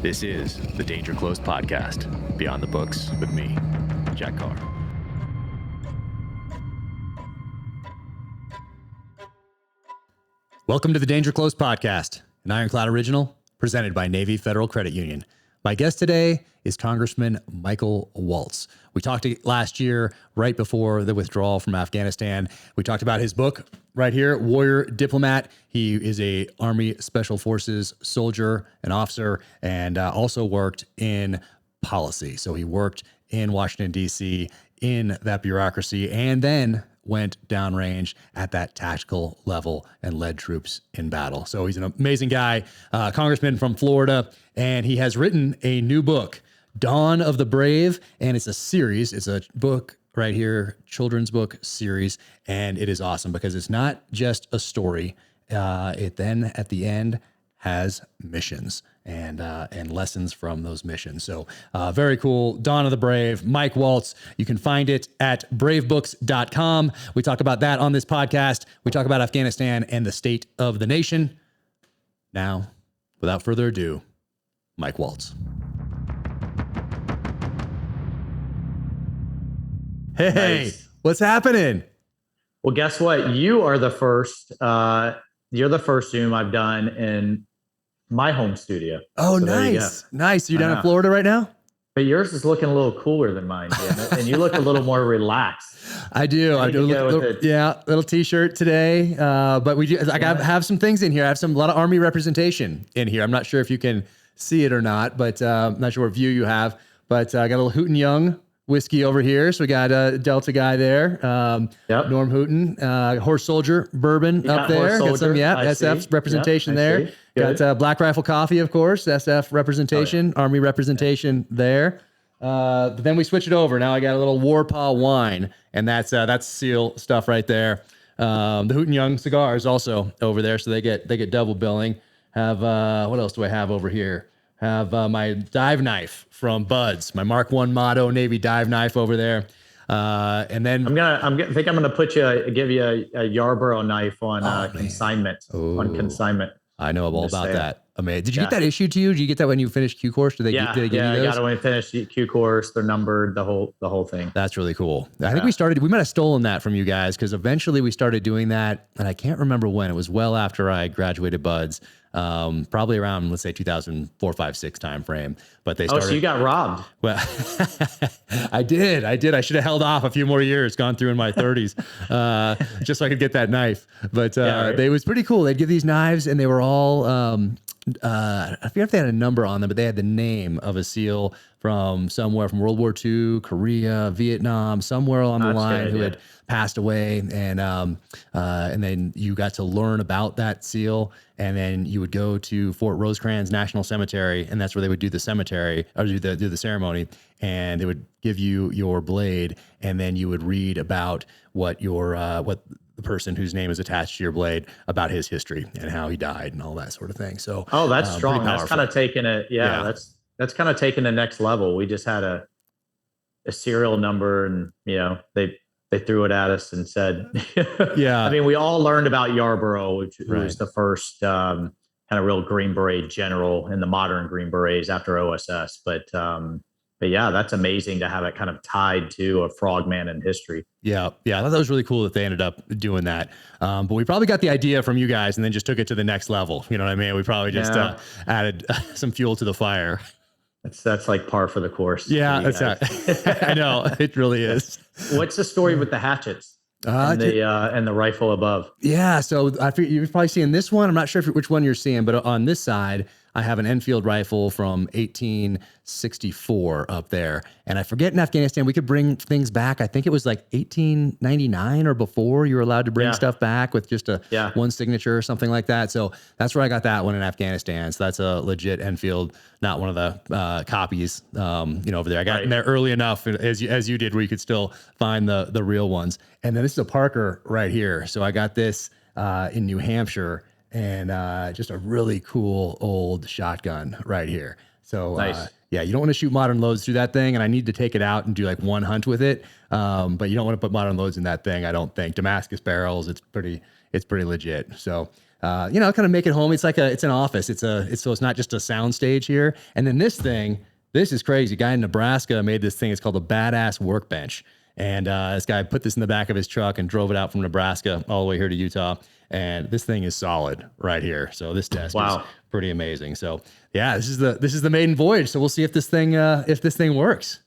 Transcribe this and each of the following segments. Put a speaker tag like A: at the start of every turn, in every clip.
A: This is the Danger Close podcast, Beyond the Books with me, Jack Carr. Welcome to the Danger Close podcast, an Ironclad original presented by Navy Federal Credit Union. My guest today is Congressman Michael Waltz. We talked last year, right before the withdrawal from Afghanistan. We talked about his book right here, Warrior Diplomat. He is a Army Special Forces soldier and officer, and also worked in policy. So he worked in Washington, D.C., in that bureaucracy, and then went downrange at that tactical level and led troops in battle. So he's an amazing guy, congressman from Florida, and he has written a new book, Dawn of the Brave, and it's a series. It's a book right here, children's book series, and it is awesome because it's not just a story. It then at the end has missions and lessons from those missions. So very cool. Dawn of the Brave, Mike Waltz. You can find it at bravebooks.com. We talk about that on this podcast. We talk about Afghanistan and the state of the nation. Now, without further ado, Mike Waltz. Hey, nice. What's happening?
B: Well, guess what? You are the first. You're the first Zoom I've done in my home studio.
A: Oh, so nice. Nice. You're down in Florida right now?
B: But yours is looking a little cooler than mine, Jim. And you look a little more relaxed.
A: I do. Little t-shirt today. But we do. I have some things in here. I have a lot of Army representation in here. I'm not sure if you can see it or not, but I'm not sure what view you have. But I got a little Hooten Young whiskey over here. So we got a Delta guy there. Norm Hooten, Horse Soldier bourbon up there. Got some, SF representation there. Got Black Rifle Coffee, of course, SF representation, Army representation there. But then we switch it over. Now I got a little Warpaw wine, and that's SEAL stuff right there. The Hooten Young cigars also over there, so they get double billing. Have what else do I have over here? Have my dive knife from Buds, my Mark I Motto Navy dive knife over there. And then I'm gonna give you a Yarborough knife on consignment. Ooh.
B: On consignment.
A: I know all about that. Amazing. Did you get that issued to you? Did you get that when you finished Q course? Did they give you those?
B: I got it when I finished Q course. They're numbered, the whole thing.
A: That's really cool. I think we might have stolen that from you guys because eventually we started doing that, and I can't remember when. It was well after I graduated Buds. Probably around, let's say 2004, 5, 6 time frame. But they started.
B: Oh, so you got robbed.
A: Well, I did. I should have held off a few more years, gone through in my 30s, just so I could get that knife. But It was pretty cool. They'd give these knives, and they were all, I forget if they had a number on them, but they had the name of a SEAL from somewhere from World War II, Korea, Vietnam, somewhere along the line who had passed away. And then you got to learn about that SEAL. And then you would go to Fort Rosecrans National Cemetery, and that's where they would do the cemetery or do the ceremony. And they would give you your blade, and then you would read about what the person whose name is attached to your blade, about his history and how he died and all that sort of thing. So
B: that's strong. That's kind of taking it. Yeah. That's kind of taking the next level. We just had a serial number, and they threw it at us and said, I mean, we all learned about Yarborough, which was the first kind of real Green Beret general in the modern Green Berets after OSS. But yeah, that's amazing to have it kind of tied to a frogman in history.
A: Yeah. I thought that was really cool that they ended up doing that. But we probably got the idea from you guys and then just took it to the next level. You know what I mean? We probably just added some fuel to the fire.
B: That's like par for the course.
A: Yeah, that's right. I know, it really is.
B: What's the story with the hatchets and the rifle above?
A: Yeah, so I figure you're probably seeing this one. I'm not sure which one you're seeing, but on this side, I have an Enfield rifle from 1864 up there. And I forget in Afghanistan, we could bring things back. I think it was like 1899 or before you were allowed to bring stuff back with just one signature or something like that. So that's where I got that one in Afghanistan. So that's a legit Enfield, not one of the copies, over there. I got in there early enough as you did, where you could still find the real ones. And then this is a Parker right here. So I got this in New Hampshire. And just a really cool old shotgun right here. So
B: nice.
A: You don't want to shoot modern loads through that thing. And I need to take it out and do like one hunt with it. But you don't want to put modern loads in that thing, I don't think. Damascus barrels, it's pretty legit. So kind of make it home. It's an office. So it's not just a sound stage here. And then this is crazy. A guy in Nebraska made this thing. It's called a badass workbench. And this guy put this in the back of his truck and drove it out from Nebraska all the way here to Utah. And this thing is solid right here. So this desk is pretty amazing. So yeah, this is the maiden voyage. So we'll see if this thing works.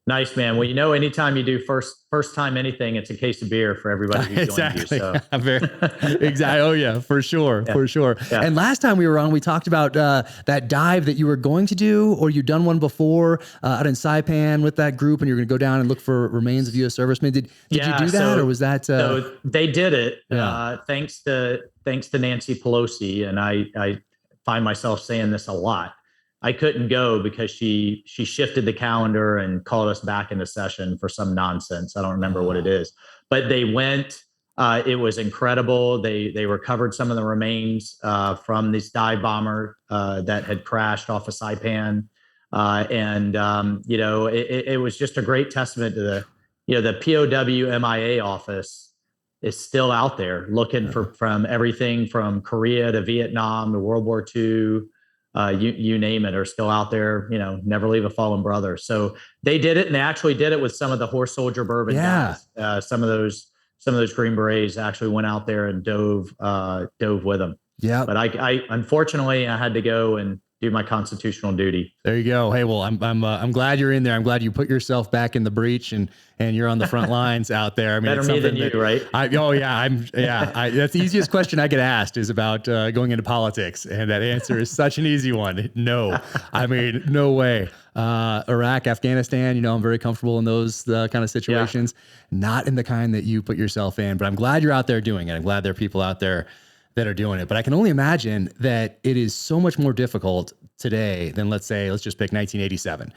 B: Nice, man. Well, anytime you do first time anything, it's a case of beer for everybody who's joined you. So.
A: Exactly. Oh yeah, for sure. Yeah. And last time we were on, we talked about that dive that you were going to do, or you'd done one before out in Saipan with that group, and you're going to go down and look for remains of U.S. servicemen. Did you do that, or was that?
B: So they did it. Thanks to Nancy Pelosi, and I find myself saying this a lot. I couldn't go because she shifted the calendar and called us back into session for some nonsense. I don't remember what it is, but they went. It was incredible. They recovered some of the remains from this dive bomber that had crashed off of Saipan, it was just a great testament to the POW MIA office is still out there looking from everything from Korea to Vietnam to World War II. You name it, are still out there, never leave a fallen brother. So they did it, and they actually did it with some of the horse soldier bourbon guys. Some of those Green Berets actually went out there and dove with them. Yeah. But I unfortunately I had to go and do my constitutional duty.
A: There you go. Hey, well, I'm glad you're in there. I'm glad you put yourself back in the breach and you're on the front lines out there. I mean,
B: better me than you, right?
A: That's the easiest question I get asked is about going into politics, and that answer is such an easy one. No, I mean, no way. Iraq, Afghanistan, I'm very comfortable in those kind of situations. Not in the kind that you put yourself in, but I'm glad you're out there doing it. I'm glad there are people out there that are doing it. But I can only imagine that it is so much more difficult today than, let's just pick 1987,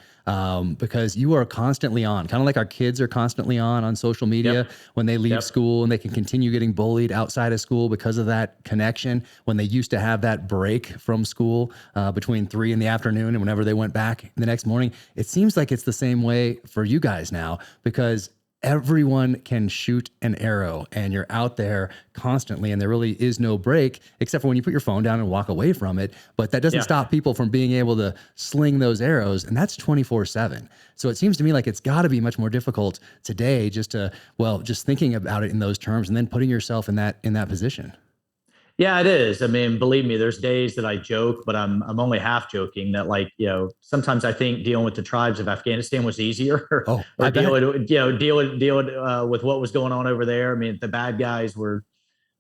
A: because you are constantly on, kind of like our kids are constantly on social media when they leave school, and they can continue getting bullied outside of school because of that connection, when they used to have that break from school between 3 p.m. and whenever they went back the next morning. It seems like it's the same way for you guys now, because everyone can shoot an arrow, and you're out there constantly, and there really is no break except for when you put your phone down and walk away from it. But that doesn't stop people from being able to sling those arrows, and that's 24/7. So it seems to me like it's got to be much more difficult today just thinking about it in those terms and then putting yourself in that position.
B: Yeah, it is. I mean, believe me, there's days that I joke, but I'm only half joking that, sometimes I think dealing with the tribes of Afghanistan was easier, or dealing with what was going on over there. I mean, if the bad guys were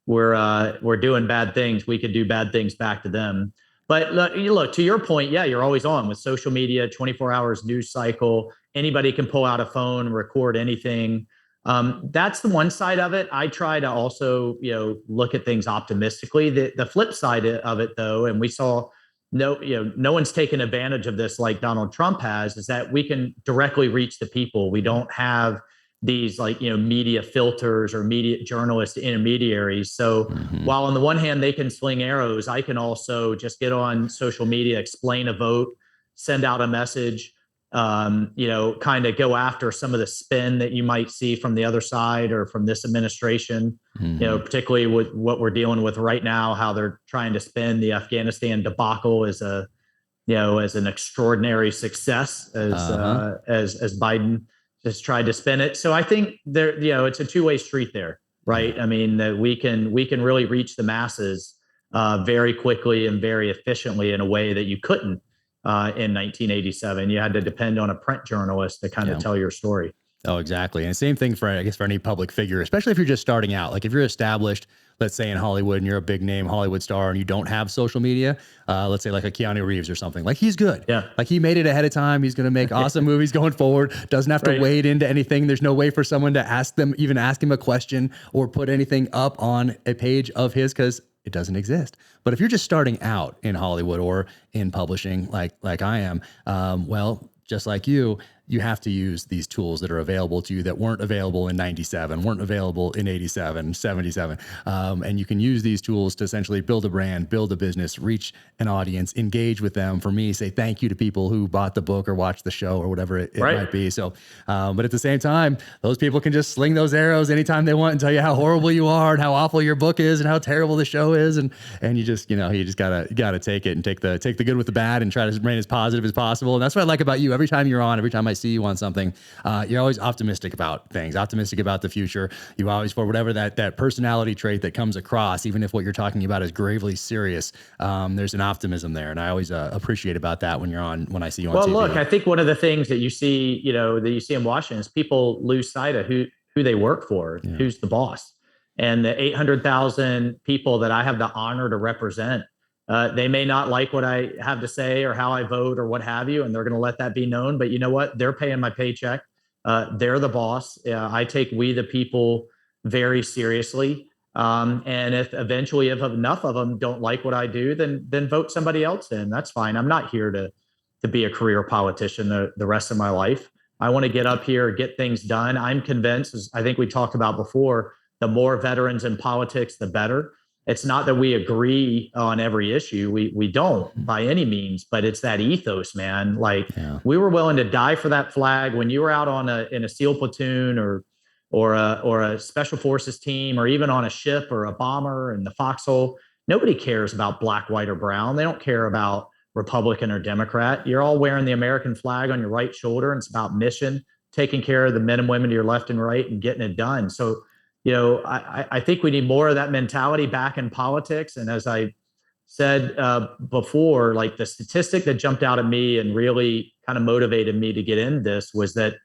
B: doing bad things, we could do bad things back to them. But look, to your point, you're always on with social media, 24 hours news cycle. Anybody can pull out a phone, record anything. That's the one side of it. I try to also, look at things optimistically. The flip side of it, though, and we saw no one's taken advantage of this like Donald Trump has, is that we can directly reach the people. We don't have these media filters or media journalist intermediaries. So while on the one hand they can sling arrows, I can also just get on social media, explain a vote, send out a message. Kind of go after some of the spin that you might see from the other side or from this administration, particularly with what we're dealing with right now, how they're trying to spin the Afghanistan debacle as an extraordinary success as Biden has tried to spin it. So I think it's a two-way street there, right? I mean, that we can really reach the masses very quickly and very efficiently in a way that you couldn't. In 1987, you had to depend on a print journalist to kind of tell your story.
A: Oh, exactly. And same thing for any public figure, especially if you're just starting out. Like if you're established, let's say in Hollywood, and you're a big name Hollywood star, and you don't have social media, let's say like a Keanu Reeves or something. Like he's good. Yeah. Like he made it ahead of time. He's going to make awesome movies going forward. Doesn't have to wade into anything. There's no way for someone to ask him a question or put anything up on a page of his, because it doesn't exist. But if you're just starting out in Hollywood or in publishing, like I am, just like you, you have to use these tools that are available to you that weren't available in 97, weren't available in 87, 77. And you can use these tools to essentially build a brand, build a business, reach an audience, engage with them. For me, say thank you to people who bought the book or watched the show or whatever it might be. So, but at the same time, those people can just sling those arrows anytime they want and tell you how horrible you are and how awful your book is and how terrible the show is. And you just, you just gotta take it and take the good with the bad and try to remain as positive as possible. And that's what I like about you. Every time you're on, every time I see you on something, you're always optimistic about things, optimistic about the future. You always, for whatever that personality trait that comes across, even if what you're talking about is gravely serious, there's an optimism there. And I always appreciate about that when I see you on TV.
B: Well, look, I think one of the things that you see, that you see in Washington is people lose sight of who they work for, who's the boss. And the 800,000 people that I have the honor to represent, they may not like what I have to say or how I vote or what have you, and they're going to let that be known. But you know what? They're paying my paycheck. They're the boss. I take we the people very seriously. And if enough of them don't like what I do, then vote somebody else in. That's fine. I'm not here to be a career politician the rest of my life. I want to get up here, get things done. I'm convinced, as I think we talked about before, the more veterans in politics, the better. It's not that we agree on every issue. We don't by any means, but it's that ethos, man. We were willing to die for that flag when you were out in a SEAL platoon or a special forces team, or even on a ship or a bomber in the foxhole. Nobody cares about black, white, or brown. They don't care about Republican or Democrat. You're all wearing the American flag on your right shoulder, and it's about mission, taking care of the men and women to your left and right and getting it done. So, I think we need more of that mentality back in politics. And as I said before, like the statistic that jumped out at me and really kind of motivated me to get in this was that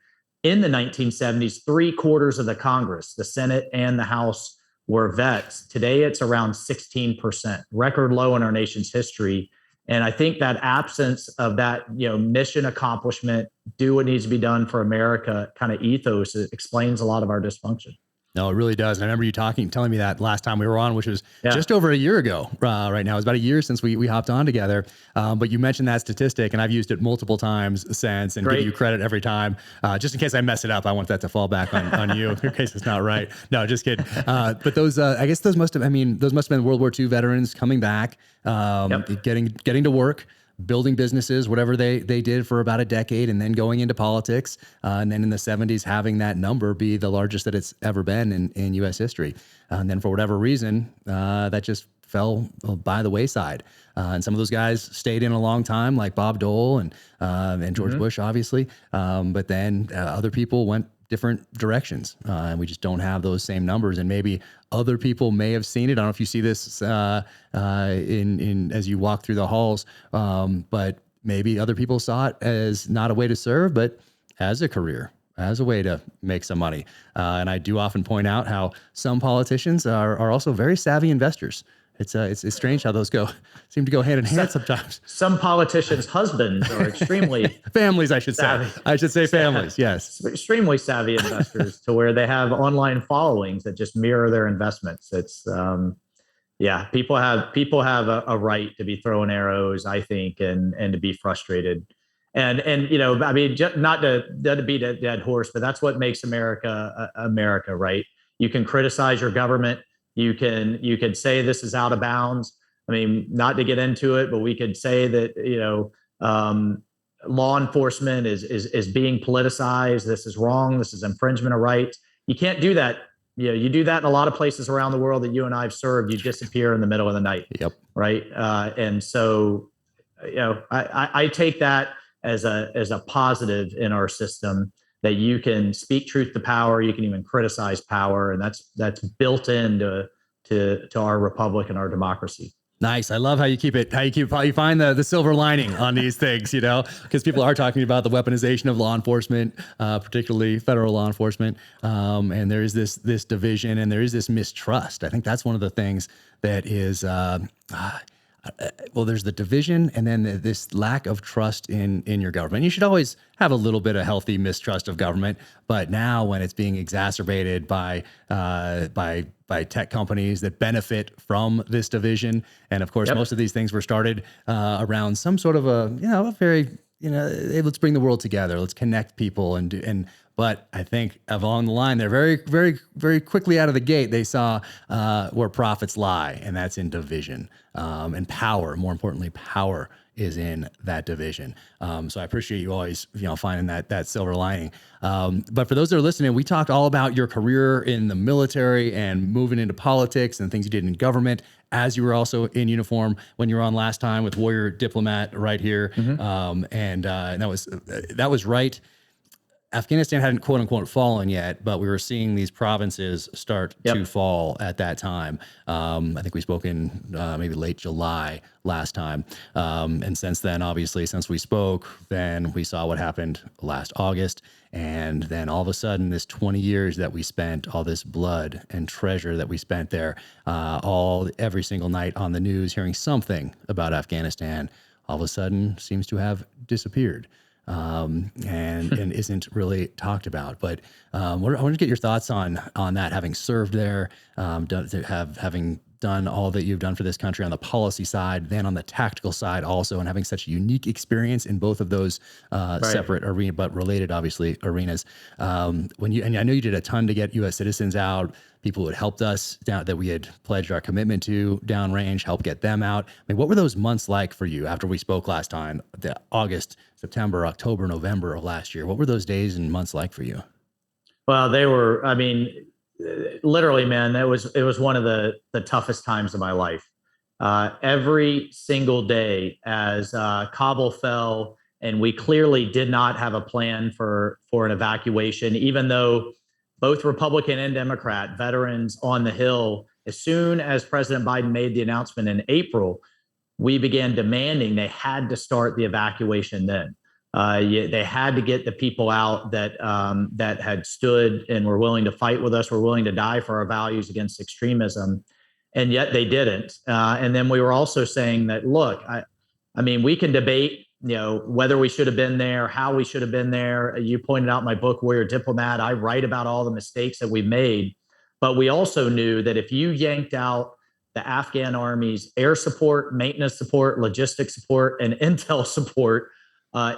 B: in the 1970s, 3/4 of the Congress, the Senate and the House, were vets. Today, it's around 16%, record low in our nation's history. And I think that absence of that, mission accomplishment, do what needs to be done for America kind of ethos, it explains a lot of our dysfunction.
A: No, it really does. And I remember you telling me that last time we were on, which was just over a year ago. Right now, it's about a year since we hopped on together. But you mentioned that statistic, and I've used it multiple times since, and give you credit every time. Just in case I mess it up, I want that to fall back on you in case it's not right. No, just kidding. But those, I guess those must have been World War II veterans coming back, getting to work, building businesses, whatever they did for about a decade, and then going into politics. And then in the 70s, having that number be the largest that it's ever been in U.S. history. And then for whatever reason, that just fell by the wayside. And some of those guys stayed in a long time, like Bob Dole and George Bush, obviously. But then other people went different directions, and we just don't have those same numbers. And maybe other people may have seen it. I don't know if you see this in as you walk through the halls, but maybe other people saw it as not a way to serve, but as a career, as a way to make some money. And I do often point out how some politicians are also very savvy investors. It's strange how those seem to go hand in hand sometimes.
B: Some politicians' husbands are extremely
A: families, I should
B: savvy.
A: say. I should say families. Yes,
B: extremely savvy investors to where they have online followings that just mirror their investments. It's people have a right to be throwing arrows, I think, and to be frustrated. And not to beat a dead horse, but that's what makes America America, right? You can criticize your government. You can say this is out of bounds. I mean, not to get into it, but we could say that law enforcement is being politicized. This is wrong. This is infringement of rights. You can't do that. You do that in a lot of places around the world that you and I have served. You disappear in the middle of the night.
A: Yep.
B: Right. And so, I take that as a positive in our system, that you can speak truth to power. You can even criticize power. And that's built into our republic and our democracy.
A: Nice. I love how you find the silver lining on these things, because people are talking about the weaponization of law enforcement, particularly federal law enforcement. And there is this division, and there is this mistrust. I think that's one of the things that is, there's the division, and then this lack of trust in your government. You should always have a little bit of healthy mistrust of government, but now when it's being exacerbated by tech companies that benefit from this division, and of course most of these things were started around some sort of a very let's bring the world together. Let's connect people but I think along the line, they're very, very, very quickly out of the gate, they saw where profits lie, and that's in division and power. More importantly, power is in that division. So I appreciate you always, finding that silver lining. But for those that are listening, we talked all about your career in the military and moving into politics and things you did in government as you were also in uniform when you were on last time with Warrior Diplomat right here. Mm-hmm. And that was right. Afghanistan hadn't quote unquote fallen yet, but we were seeing these provinces start to fall at that time. I think we spoke in maybe late July last time. And since then, obviously, since we spoke, then we saw what happened last August. And then all of a sudden, this 20 years that we spent, all this blood and treasure that we spent there, every single night on the news, hearing something about Afghanistan, all of a sudden seems to have disappeared. And isn't really talked about. But I want to get your thoughts on that, having served there, having done all that you've done for this country on the policy side, then on the tactical side also, and having such a unique experience in both of those separate arena, but related, obviously, arenas. And I know you did a ton to get U.S. citizens out, people who had helped us down, that we had pledged our commitment to downrange, help get them out. I mean, what were those months like for you after we spoke last time, the August, September, October, November of last year? What were those days and months like for you?
B: Well, they were, literally, man, it was one of the toughest times of my life. Every single day as Kabul fell, and we clearly did not have a plan for an evacuation, even though both Republican and Democrat veterans on the Hill, as soon as President Biden made the announcement in April, we began demanding they had to start the evacuation then. They had to get the people out that had stood and were willing to fight with us, were willing to die for our values against extremism, and yet they didn't. And then we were also saying that, look, we can debate, whether we should have been there, how we should have been there. You pointed out in my book, Warrior Diplomat, I write about all the mistakes that we made, but we also knew that if you yanked out the Afghan army's air support, maintenance support, logistics support, and intel support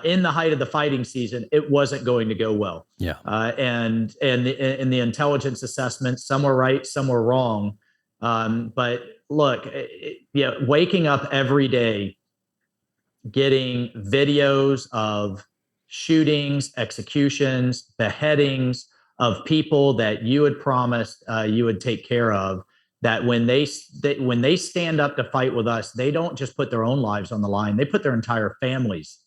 B: in the height of the fighting season, it wasn't going to go well.
A: Yeah.
B: And in the intelligence assessments, some were right, some were wrong. But look, waking up every day, getting videos of shootings, executions, beheadings of people that you had promised you would take care of, that when they stand up to fight with us, they don't just put their own lives on the line, they put their entire families'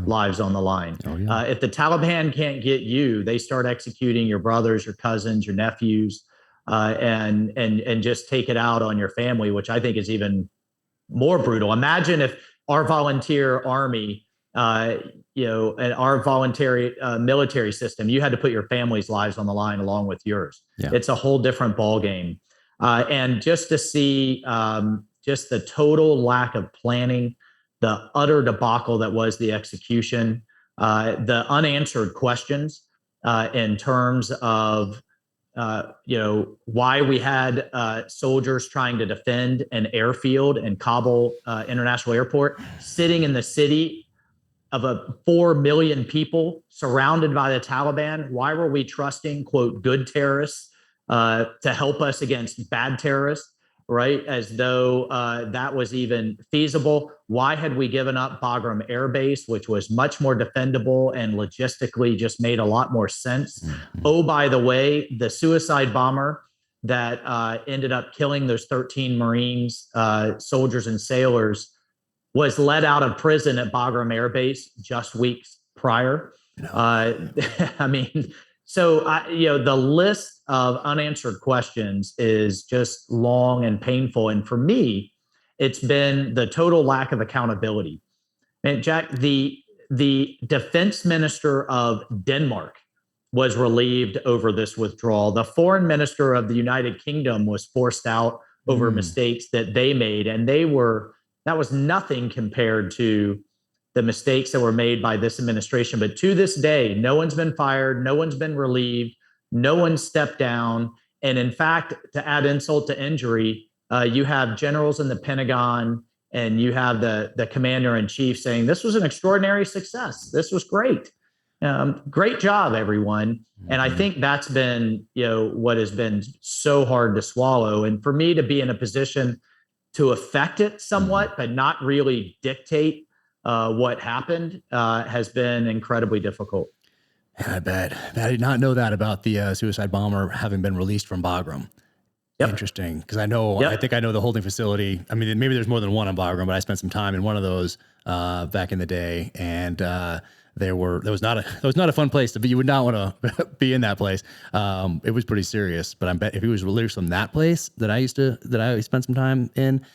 B: lives on the line. Oh, yeah. If the Taliban can't get you, they start executing your brothers, your cousins, your nephews, and just take it out on your family, which I think is even more brutal. Imagine if our volunteer army, and our voluntary military system, you had to put your family's lives on the line along with yours. Yeah. It's a whole different ballgame. And just to see just the total lack of planning, the utter debacle that was the execution, the unanswered questions in terms of why we had soldiers trying to defend an airfield in Kabul International Airport, sitting in the city of 4 million people surrounded by the Taliban. Why were we trusting, quote, good terrorists to help us against bad terrorists, right? As though that was even feasible. Why had we given up Bagram Air Base, which was much more defendable and logistically just made a lot more sense? Mm-hmm. Oh, by the way, the suicide bomber that ended up killing those 13 Marines, soldiers and sailors, was let out of prison at Bagram Air Base just weeks prior. No. So the list of unanswered questions is just long and painful. And for me, it's been the total lack of accountability. And Jack, the defense minister of Denmark was relieved over this withdrawal. The foreign minister of the United Kingdom was forced out over mistakes that they made. And that was nothing compared to the mistakes that were made by this administration. But to this day, no one's been fired, no one's been relieved, no one stepped down. And in fact, to add insult to injury, you have generals in the Pentagon and you have the commander in chief saying, this was an extraordinary success. This was great. Great job, everyone. And I think that's been, what has been so hard to swallow. And for me to be in a position to affect it somewhat, but not really dictate what happened has been incredibly difficult.
A: I bet. I did not know that about the suicide bomber having been released from Bagram. Yep. Interesting, because I think I know the holding facility. I mean, maybe there's more than one on Bagram, but I spent some time in one of those back in the day, and there was not a fun place to be. You would not want to be in that place. It was pretty serious. But I bet if he was released from that place that I spent some time in,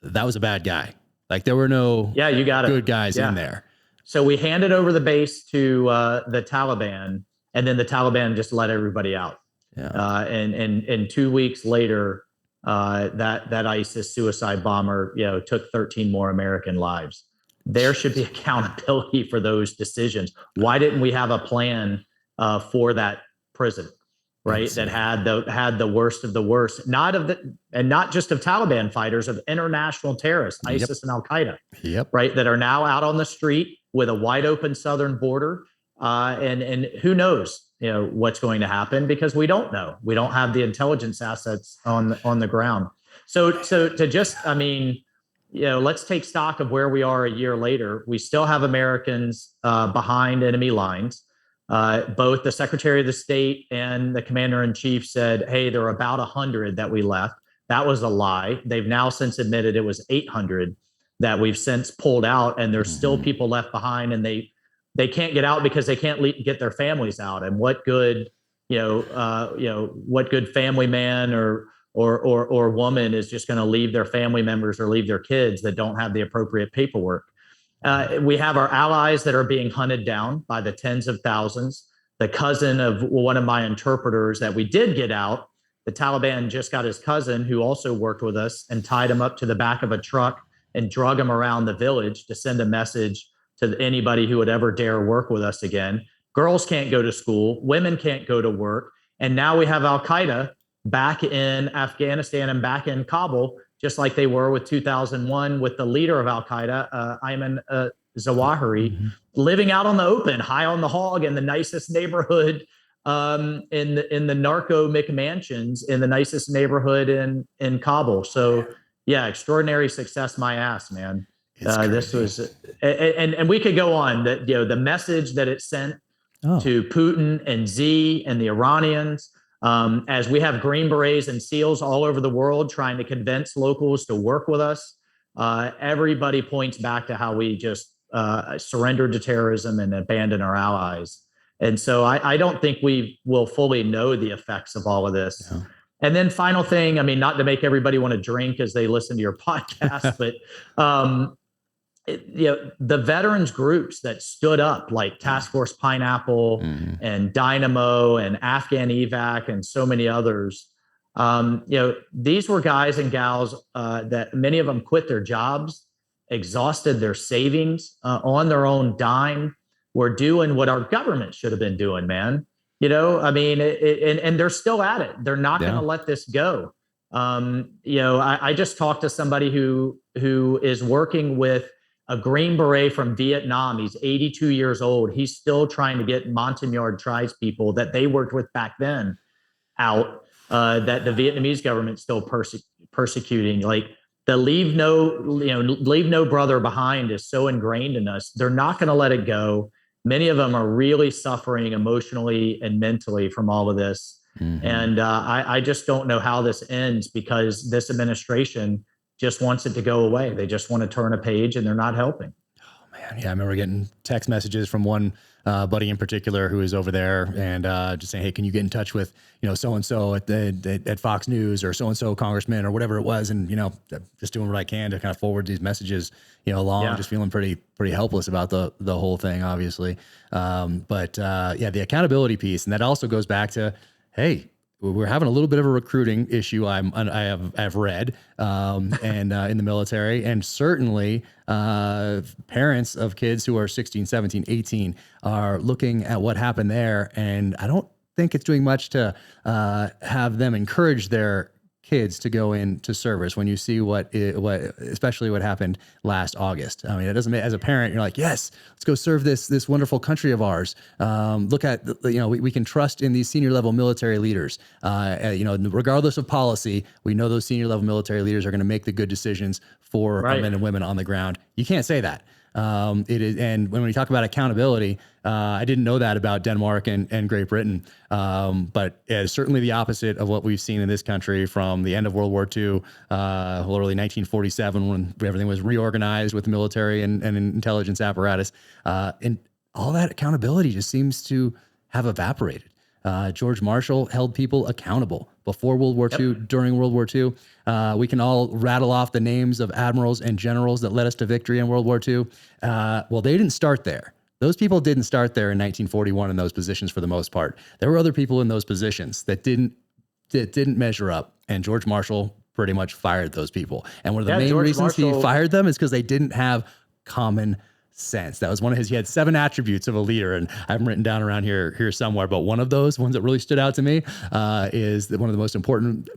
A: that was a bad guy. Like there were no good guys in there.
B: So we handed over the base to the Taliban, and then the Taliban just let everybody out. Yeah. And 2 weeks later, that ISIS suicide bomber, took 13 more American lives. There should be accountability for those decisions. Why didn't we have a plan for that prison, right? That had the worst of the worst, not just of Taliban fighters, of international terrorists, ISIS and Al Qaeda, right? That are now out on the street with a wide open southern border, and who knows, what's going to happen, because we don't know. We don't have the intelligence assets on the ground. So to just, let's take stock of where we are a year later. We still have Americans behind enemy lines. Both the Secretary of the State and the Commander-in-Chief said, hey, there are about 100 that we left. That was a lie. They've now since admitted it was 800 that we've since pulled out, and there's still people left behind, and they can't get out because they can't get their families out. And what good, what good family man or woman is just going to leave their family members or leave their kids that don't have the appropriate paperwork? We have our allies that are being hunted down by the tens of thousands. The cousin of one of my interpreters that we did get out, the Taliban just got his cousin, who also worked with us, and tied him up to the back of a truck and drug him around the village to send a message to anybody who would ever dare work with us again. Girls can't go to school. Women can't go to work. And now we have Al Qaeda back in Afghanistan and back in Kabul, just like they were with 2001 with the leader of Al Qaeda, Ayman Zawahiri, living out on the open, high on the hog in the nicest neighborhood, in the narco McMansions in the nicest neighborhood in Kabul. So yeah, extraordinary success, my ass, man. This was, and we could go on. That the message that it sent to Putin and Xi and the Iranians, as we have Green Berets and SEALs all over the world trying to convince locals to work with us. Everybody points back to how we just surrendered to terrorism and abandoned our allies. And so I don't think we will fully know the effects of all of this. Yeah. And then final thing, not to make everybody want to drink as they listen to your podcast, but the veterans groups that stood up, like Task Force Pineapple and Dynamo and Afghan Evac and so many others, these were guys and gals that many of them quit their jobs, exhausted their savings on their own dime, were doing what our government should have been doing, man. And they're still at it. They're not going to let this go. I just talked to somebody who is working with a Green Beret from Vietnam. He's 82 years old. He's still trying to get Montagnard tribes people that they worked with back then out, that the Vietnamese government's still persecuting. Like the leave no brother behind is so ingrained in us. They're not going to let it go. Many of them are really suffering emotionally and mentally from all of this. And I just don't know how this ends, because this administration just wants it to go away. They just want to turn a page, and they're not helping.
A: Oh man, yeah, I remember getting text messages from one buddy in particular who is over there, and just saying, "Hey, can you get in touch with so and so at Fox News, or so and so congressman, or whatever it was?" And just doing what I can to kind of forward these messages along. Yeah. Just feeling pretty helpless about the whole thing, obviously. But the accountability piece, and that also goes back to, hey, we're having a little bit of a recruiting issue. I've read, and in the military, and certainly parents of kids who are 16, 17, 18 are looking at what happened there. And I don't think it's doing much to have them encourage their kids to go into service when you see especially what happened last August. I mean, it doesn't make, as a parent, you're like, yes, let's go serve this wonderful country of ours. Look at, we can trust in these senior level military leaders. Regardless of policy, we know those senior level military leaders are going to make the good decisions for our men and women on the ground. You can't say that. It is, and when we talk about accountability, I didn't know that about Denmark and Great Britain, but it's certainly the opposite of what we've seen in this country from the end of World War II, early 1947, when everything was reorganized with military and intelligence apparatus, and all that accountability just seems to have evaporated. George Marshall held people accountable before World War II, during World War II. We can all rattle off the names of admirals and generals that led us to victory in World War II. Well, they didn't start there. Those people didn't start there in 1941 in those positions for the most part. There were other people in those positions that didn't measure up, and George Marshall pretty much fired those people. And one of the main reasons he fired them is because they didn't have common sense. That was one of his, he had 7 attributes of a leader, and I have them written down around here somewhere, but one of those ones that really stood out to me is that one of the most important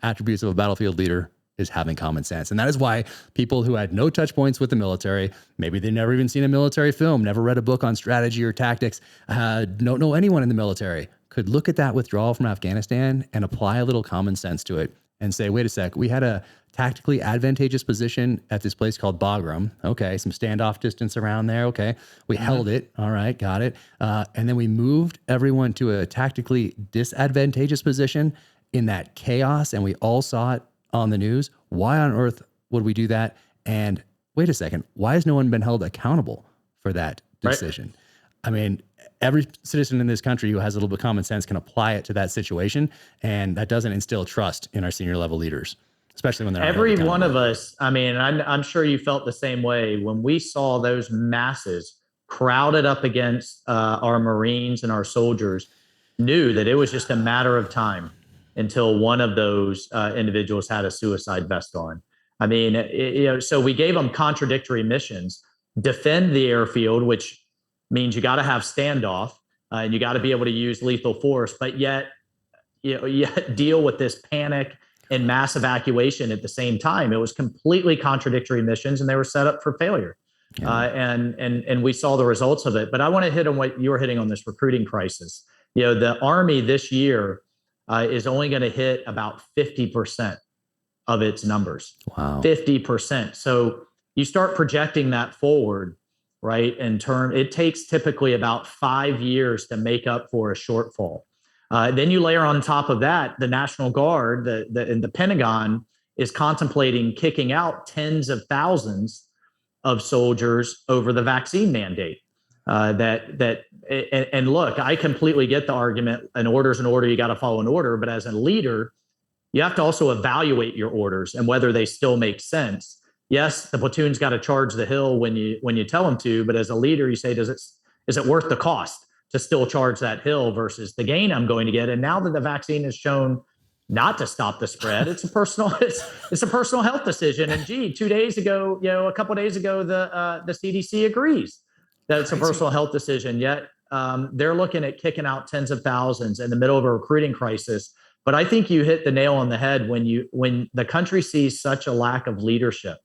A: attributes of a battlefield leader is having common sense. And that is why people who had no touch points with the military, maybe they've never even seen a military film, never read a book on strategy or tactics, don't know anyone in the military, could look at that withdrawal from Afghanistan and apply a little common sense to it and say, wait a sec, we had a tactically advantageous position at this place called Bagram. Okay, some standoff distance around there. Okay, we held it. All right, got it. And then we moved everyone to a tactically disadvantageous position in that chaos, and we all saw it on the news. Why on earth would we do that? And wait a second, why has no one been held accountable for that decision? Right. I mean, every citizen in this country who has a little bit of common sense can apply it to that situation, and that doesn't instill trust in our senior level leaders, especially when they're
B: every one of us. I mean, I'm sure you felt the same way when we saw those masses crowded up against our Marines and our soldiers. Knew that it was just a matter of time until one of those individuals had a suicide vest on. I mean, so we gave them contradictory missions: defend the airfield, which means you got to have standoff and you got to be able to use lethal force, but yet deal with this panic and mass evacuation at the same time. It was completely contradictory missions, and they were set up for failure. Yeah. And we saw the results of it. But I want to hit on what you were hitting on, this recruiting crisis. The Army this year is only going to hit about 50% of its numbers. Wow. 50%. So you start projecting that forward, right? It takes typically about 5 years to make up for a shortfall. Then you layer on top of that, the National Guard, and the Pentagon is contemplating kicking out tens of thousands of soldiers over the vaccine mandate. And look, I completely get the argument. An order is an order. You got to follow an order. But as a leader, you have to also evaluate your orders and whether they still make sense. Yes, the platoon's got to charge the hill when you tell them to. But as a leader, you say, is it worth the cost to still charge that hill versus the gain I'm going to get? And now that the vaccine has shown not to stop the spread, it's a personal health decision. And gee, 2 days ago, a couple of days ago, the CDC agrees that it's a personal health decision. Yet they're looking at kicking out tens of thousands in the middle of a recruiting crisis. But I think you hit the nail on the head when the country sees such a lack of leadership.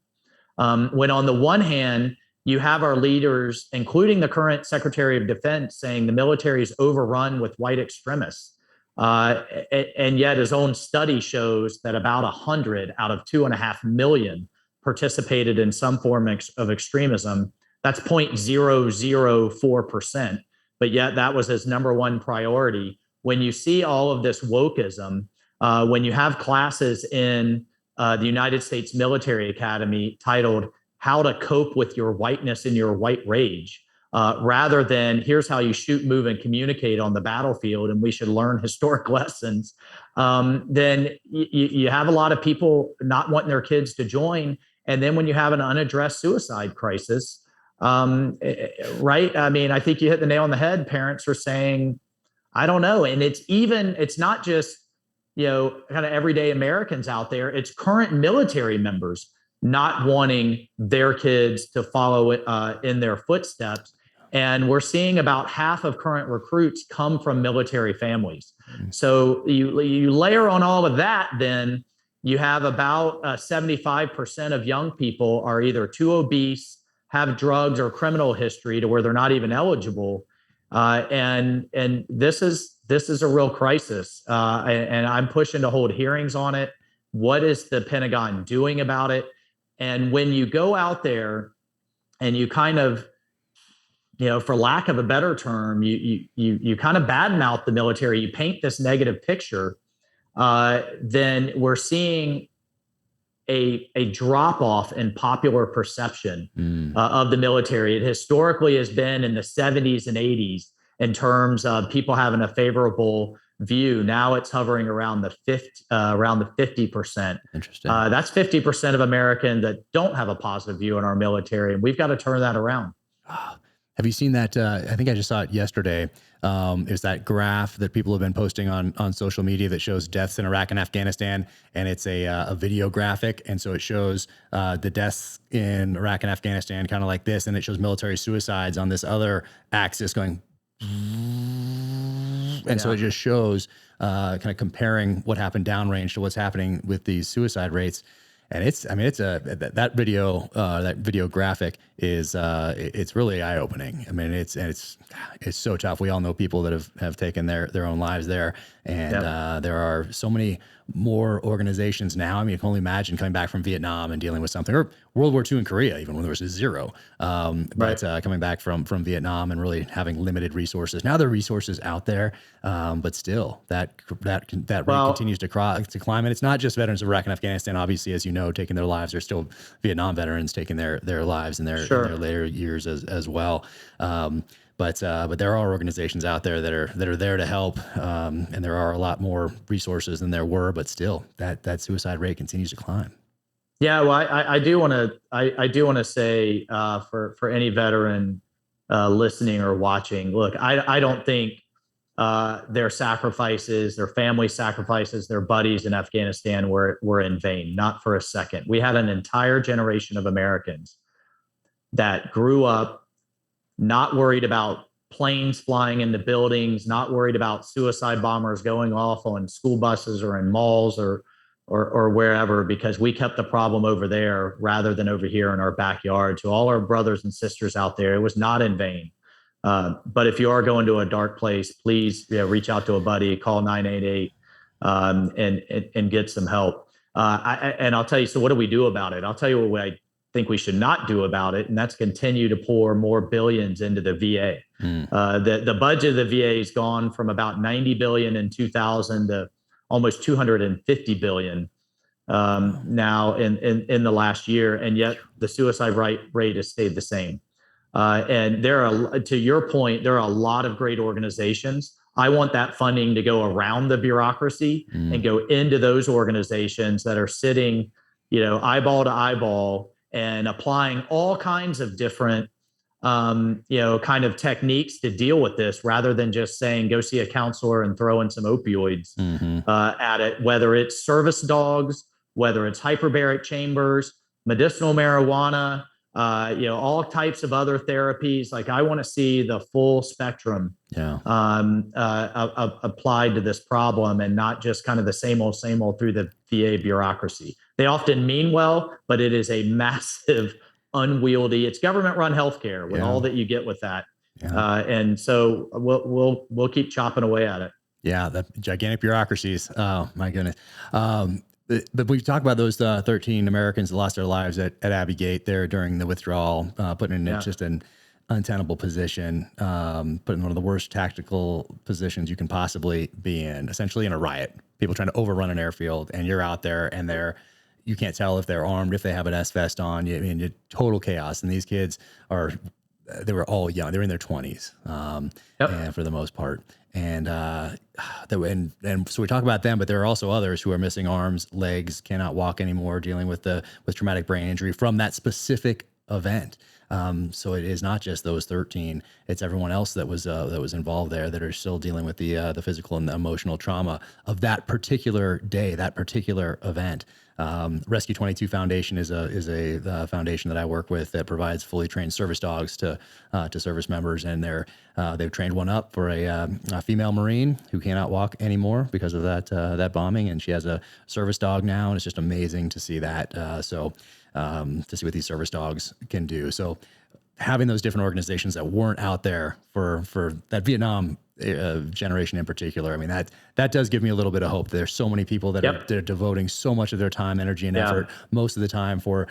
B: When on the one hand, you have our leaders, including the current Secretary of Defense, saying the military is overrun with white extremists. And yet his own study shows that about 100 out of 2.5 million participated in some form of extremism. That's 0.004%. But yet that was his number one priority. When you see all of this wokism, when you have classes in the United States Military Academy titled "How to Cope with Your Whiteness and Your White Rage," rather than "Here's how you shoot, move, and communicate on the battlefield, and we should learn historic lessons," then you have a lot of people not wanting their kids to join. And then when you have an unaddressed suicide crisis, right? I mean, I think you hit the nail on the head. Parents are saying, I don't know. And it's not just, kind of everyday Americans out there. It's current military members not wanting their kids to follow in their footsteps. And we're seeing about half of current recruits come from military families. So you layer on all of that, then you have about 75% of young people are either too obese, have drugs or criminal history to where they're not even eligible. And this is a real crisis. And I'm pushing to hold hearings on it. What is the Pentagon doing about it? And when you go out there and you kind of, for lack of a better term, you kind of badmouth the military, you paint this negative picture, then we're seeing a drop off in popular perception of the military. It historically has been in the 70s and 80s in terms of people having a favorable view. Now it's hovering around the 50%.
A: Interesting.
B: That's 50% of Americans that don't have a positive view in our military, and we've got to turn that around.
A: Have you seen that? I think I just saw it yesterday. It's that graph that people have been posting on social media that shows deaths in Iraq and Afghanistan, and it's a video graphic. And so it shows the deaths in Iraq and Afghanistan kind of like this, and it shows military suicides on this other axis going. And so it just shows kind of comparing what happened downrange to what's happening with these suicide rates. And that video graphic is it's really eye opening. I mean, it's so tough. We all know people that have taken their own lives there, and there are so many more organizations now. I mean, you can only imagine coming back from Vietnam and dealing with something, or World War II in Korea, even when there was zero. But coming back from Vietnam and really having limited resources. Now there are resources out there, but still that rate continues to climb. And it's not just veterans of Iraq and Afghanistan, obviously, as you know, taking their lives. There's still Vietnam veterans taking their lives in their later years as well. But there are organizations out there that are there to help, and there are a lot more resources than there were. But still, that suicide rate continues to climb.
B: Yeah, well, I do want to say for any veteran listening or watching, look, I don't think their sacrifices, their family sacrifices, their buddies in Afghanistan were in vain. Not for a second. We had an entire generation of Americans that grew up not worried about planes flying into buildings, not worried about suicide bombers going off on school buses or in malls or wherever, because we kept the problem over there rather than over here in our backyard. To all our brothers and sisters out there, it was not in vain. But if you are going to a dark place, please reach out to a buddy, call 988 and get some help. And I'll tell you, so what do we do about it? I'll tell you what I think we should not do about it, and that's continue to pour more billions into the VA. The budget of the VA has gone from about $90 billion in 2000 to almost $250 billion now in the last year, and yet the suicide rate has stayed the same. And there are, to your point, there are a lot of great organizations. I want that funding to go around the bureaucracy and go into those organizations that are sitting, eyeball to eyeball and applying all kinds of different, kind of techniques to deal with this, rather than just saying, go see a counselor and throw in some opioids at it, whether it's service dogs, whether it's hyperbaric chambers, medicinal marijuana, all types of other therapies. Like, I want to see the full spectrum applied to this problem, and not just kind of the same old through the VA bureaucracy. They often mean well, but it is a massive, unwieldy. It's government-run healthcare with all that you get with that, and so we'll keep chopping away at it.
A: Yeah, the gigantic bureaucracies. Oh my goodness. But we talk about those 13 Americans that lost their lives at Abbey Gate there during the withdrawal, putting in just an untenable position, put in one of the worst tactical positions you can possibly be in, essentially in a riot. People trying to overrun an airfield, and you're out there, and you can't tell if they're armed, if they have an S vest on. I mean, total chaos. And these kids they were all young. They were in their 20s, and for the most part. And so we talk about them, but there are also others who are missing arms, legs, cannot walk anymore, dealing with traumatic brain injury from that specific event. So it is not just those 13; it's everyone else that was involved there that are still dealing with the physical and the emotional trauma of that particular day, that particular event. Rescue 22 Foundation is a foundation that I work with that provides fully trained service dogs to service members, and they've trained one up for a female Marine who cannot walk anymore because of that bombing, and she has a service dog now, and it's just amazing to see that. To see what these service dogs can do. So having those different organizations that weren't out there for that Vietnam generation in particular, I mean, that does give me a little bit of hope. There's so many people that are devoting so much of their time, energy, and effort, most of the time for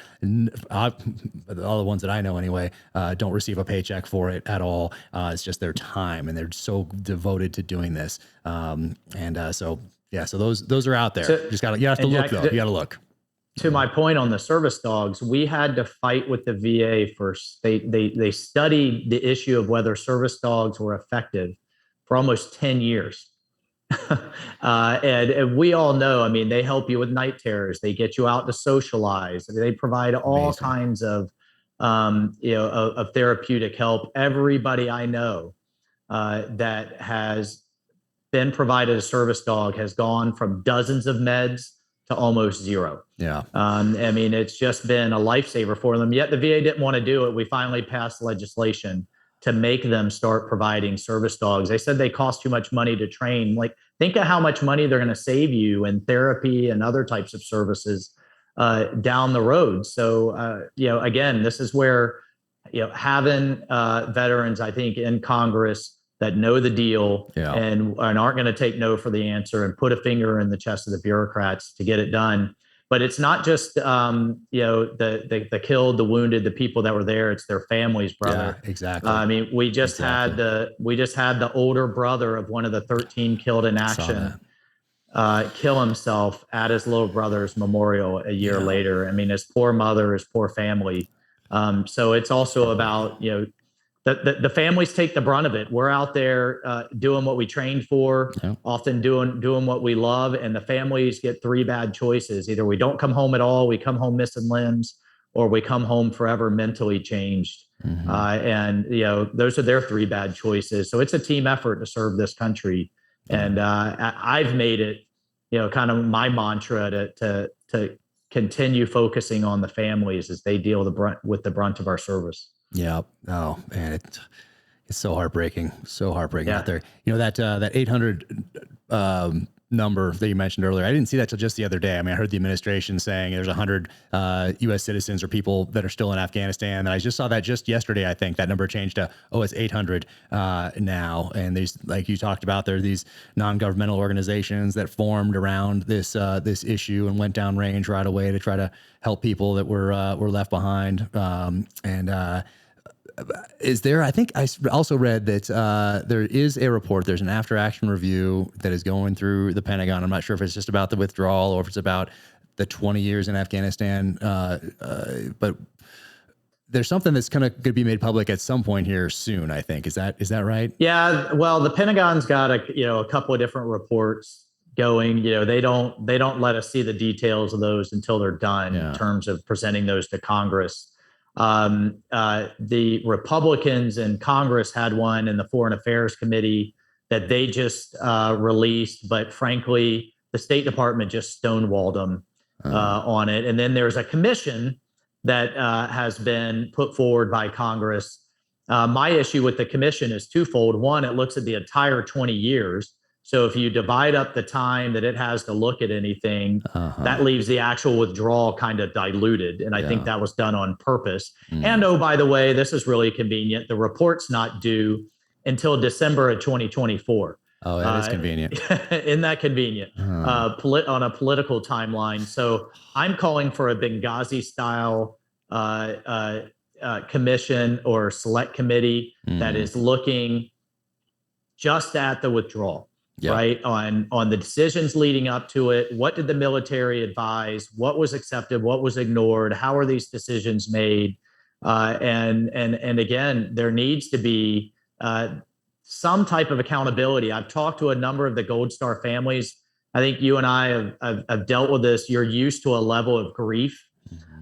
A: all the ones that I know anyway, don't receive a paycheck for it at all. It's just their time, and they're so devoted to doing this. So those are out there.
B: So,
A: you have to look,
B: Jack,
A: though. You got to look.
B: To my point on the service dogs, we had to fight with the VA first. They studied the issue of whether service dogs were effective for almost 10 years. And we all know, I mean, they help you with night terrors. They get you out to socialize. They provide all kinds of therapeutic help. Everybody I know that has been provided a service dog has gone from dozens of meds to almost zero.
A: Yeah.
B: I mean, it's just been a lifesaver for them. Yet the VA didn't want to do it. We finally passed legislation to make them start providing service dogs. They said they cost too much money to train. Like, think of how much money they're going to save you in therapy and other types of services down the road. So, again, this is where, having veterans, I think, in Congress that know the deal and aren't going to take no for the answer and put a finger in the chest of the bureaucrats to get it done. But it's not just the killed, the wounded, the people that were there. It's their families, brother.
A: Yeah, exactly.
B: I mean, we just had the older brother of one of the 13 killed in action kill himself at his little brother's memorial a year later. I mean, his poor mother, his poor family. So it's also about the families take the brunt of it. We're out there doing what we trained for, often doing what we love, and the families get three bad choices. Either we don't come home at all, we come home missing limbs, or we come home forever mentally changed. And those are their three bad choices. So it's a team effort to serve this country. And I've made it, kind of my mantra to continue focusing on the families as they deal with the brunt of our service.
A: Yeah. Oh man, it's so heartbreaking. So heartbreaking out there. That 800 number that you mentioned earlier, I didn't see that till just the other day. I mean, I heard the administration saying there's 100 U.S. citizens or people that are still in Afghanistan. And I just saw that just yesterday. I think that number changed to, it's 800 now. And there's, like you talked about, there are these non-governmental organizations that formed around this issue and went down range right away to try to help people that were left behind. Is there, I think I also read that there is a report, there's an after action review that is going through the Pentagon. I'm not sure if it's just about the withdrawal or if it's about the 20 years in Afghanistan. But there's something that's going to be made public at some point here soon, I think. Is that right?
B: Yeah. Well, the Pentagon's got a couple of different reports going. They don't let us see the details of those until they're done in terms of presenting those to Congress. The Republicans in Congress had one in the Foreign Affairs Committee that they just released, but frankly, the State Department just stonewalled them on it. And then there's a commission that has been put forward by Congress. My issue with the commission is twofold. One, it looks at the entire 20 years. So if you divide up the time that it has to look at anything, that leaves the actual withdrawal kind of diluted. And I think that was done on purpose. And by the way, this is really convenient. The report's not due until December of 2024.
A: Oh, that is convenient.
B: Isn't that convenient? On a political timeline. So I'm calling for a Benghazi style commission or select committee that is looking just at the withdrawal. Right, on the decisions leading up to it. What did the military advise? What was accepted? What was ignored? How are these decisions made? And again, there needs to be some type of accountability. I've talked to a number of the Gold Star families. I think you and I have dealt with this. You're used to a level of grief,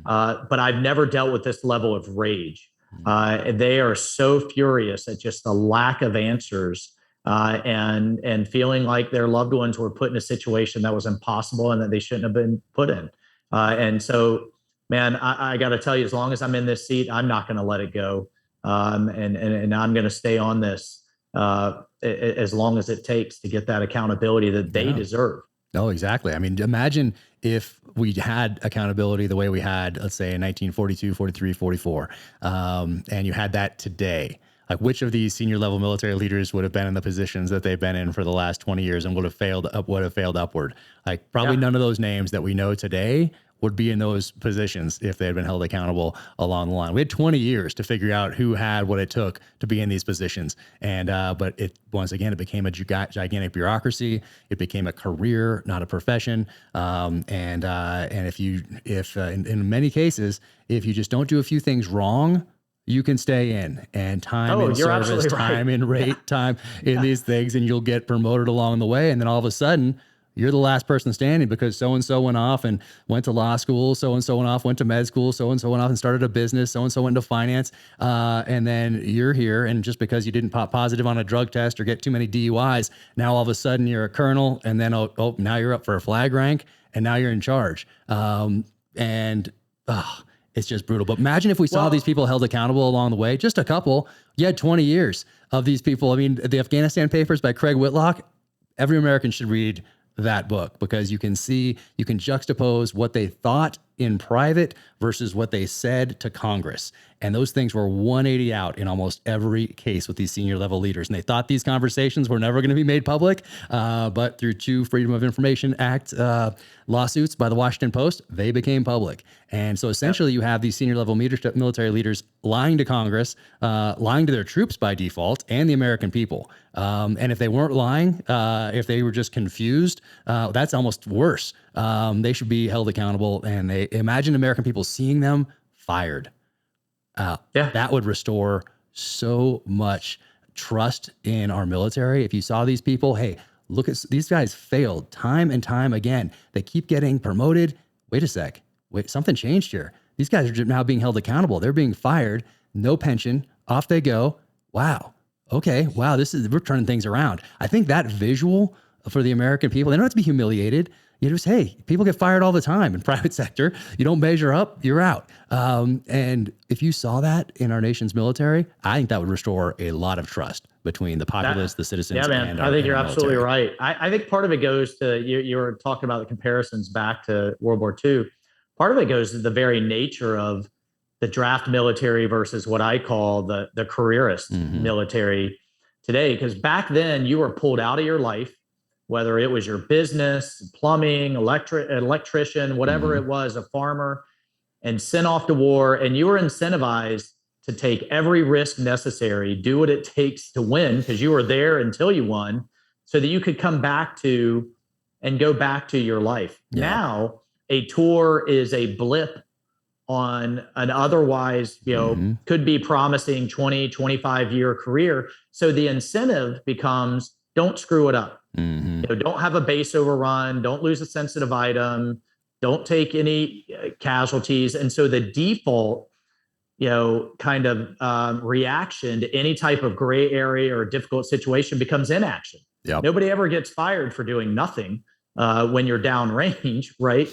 B: but I've never dealt with this level of rage. They are so furious at just the lack of answers, and feeling like their loved ones were put in a situation that was impossible and that they shouldn't have been put in. And so, man, I got to tell you, as long as I'm in this seat, I'm not going to let it go. And I'm going to stay on this as long as it takes to get that accountability that they deserve.
A: Oh, exactly. I mean, imagine if we had accountability the way we had, let's say in 1942, 43, 44, and you had that today. Like, which of these senior level military leaders would have been in the positions that they've been in for the last 20 years and would have failed upward? Like, probably none of those names that we know today would be in those positions if they had been held accountable along the line. We had 20 years to figure out who had what it took to be in these positions. And, but once again, it became a gigantic bureaucracy. It became a career, not a profession. And if in many cases, if you just don't do a few things wrong, you can stay in, and time in service, time in rate, time in these things, and you'll get promoted along the way. And then all of a sudden, you're the last person standing because so-and-so went off and went to law school, so-and-so went off, went to med school, so-and-so went off and started a business, so-and-so went into finance, and then you're here, and just because you didn't pop positive on a drug test or get too many DUIs, now all of a sudden you're a colonel, and then now you're up for a flag rank, and now you're in charge. It's just brutal. But imagine if we saw these people held accountable along the way, just a couple. You had 20 years of these people. I mean, the Afghanistan Papers by Craig Whitlock, every American should read that book, because you can juxtapose what they thought in private versus what they said to Congress. And those things were 180 out in almost every case with these senior level leaders. And they thought these conversations were never going to be made public. But through 2 Freedom of Information Act lawsuits by the Washington Post, they became public. And so essentially you have these senior level military leaders lying to Congress, lying to their troops by default, and the American people. And if they weren't lying, if they were just confused, that's almost worse. They should be held accountable, and they imagine American people seeing them fired. That would restore so much trust in our military. If you saw these people, hey, look at these guys failed time and time again. They keep getting promoted. Wait a sec. Wait, something changed here. These guys are now being held accountable. They're being fired. No pension. Off they go. Wow. Okay. Wow. We're turning things around. I think that visual for the American people, they don't have to be humiliated. You just, hey, people get fired all the time in private sector. You don't measure up, you're out. And if you saw that in our nation's military, I think that would restore a lot of trust between the populace, the citizens.
B: Yeah, man, I think you're absolutely right. I think part of it goes to, you were talking about the comparisons back to World War II. Part of it goes to the very nature of the draft military versus what I call the careerist military today. Because back then you were pulled out of your life, whether it was your business, plumbing, electrician, whatever it was, a farmer, and sent off to war. And you were incentivized to take every risk necessary, do what it takes to win, because you were there until you won, so that you could come back to and go back to your life. Yeah. Now, a tour is a blip on an otherwise, could be promising 20, 25-year career. So the incentive becomes, don't screw it up. Don't have a base overrun. Don't lose a sensitive item. Don't take any casualties. And so the default, kind of reaction to any type of gray area or difficult situation becomes inaction. Yep. Nobody ever gets fired for doing nothing when you're downrange, right?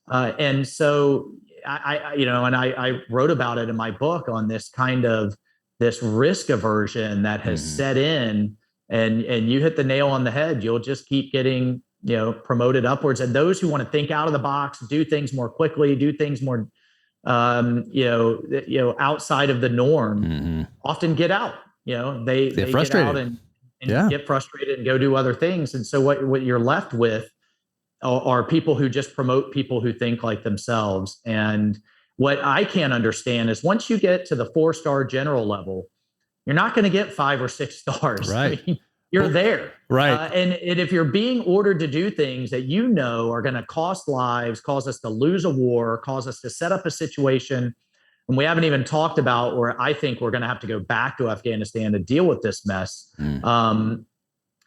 B: And so I wrote about it in my book on this kind of this risk aversion that has set in. And you hit the nail on the head. You'll just keep getting, promoted upwards. And those who want to think out of the box, do things more quickly, do things more, outside of the norm, often get out. They get out and get frustrated and go do other things. And so what you're left with are people who just promote people who think like themselves. And what I can't understand is once you get to the 4-star general level, you're not going to get 5 or 6 stars.
A: Right.
B: I mean, you're there.
A: Right.
B: And if you're being ordered to do things that are going to cost lives, cause us to lose a war, cause us to set up a situation, and we haven't even talked about where I think we're going to have to go back to Afghanistan to deal with this mess,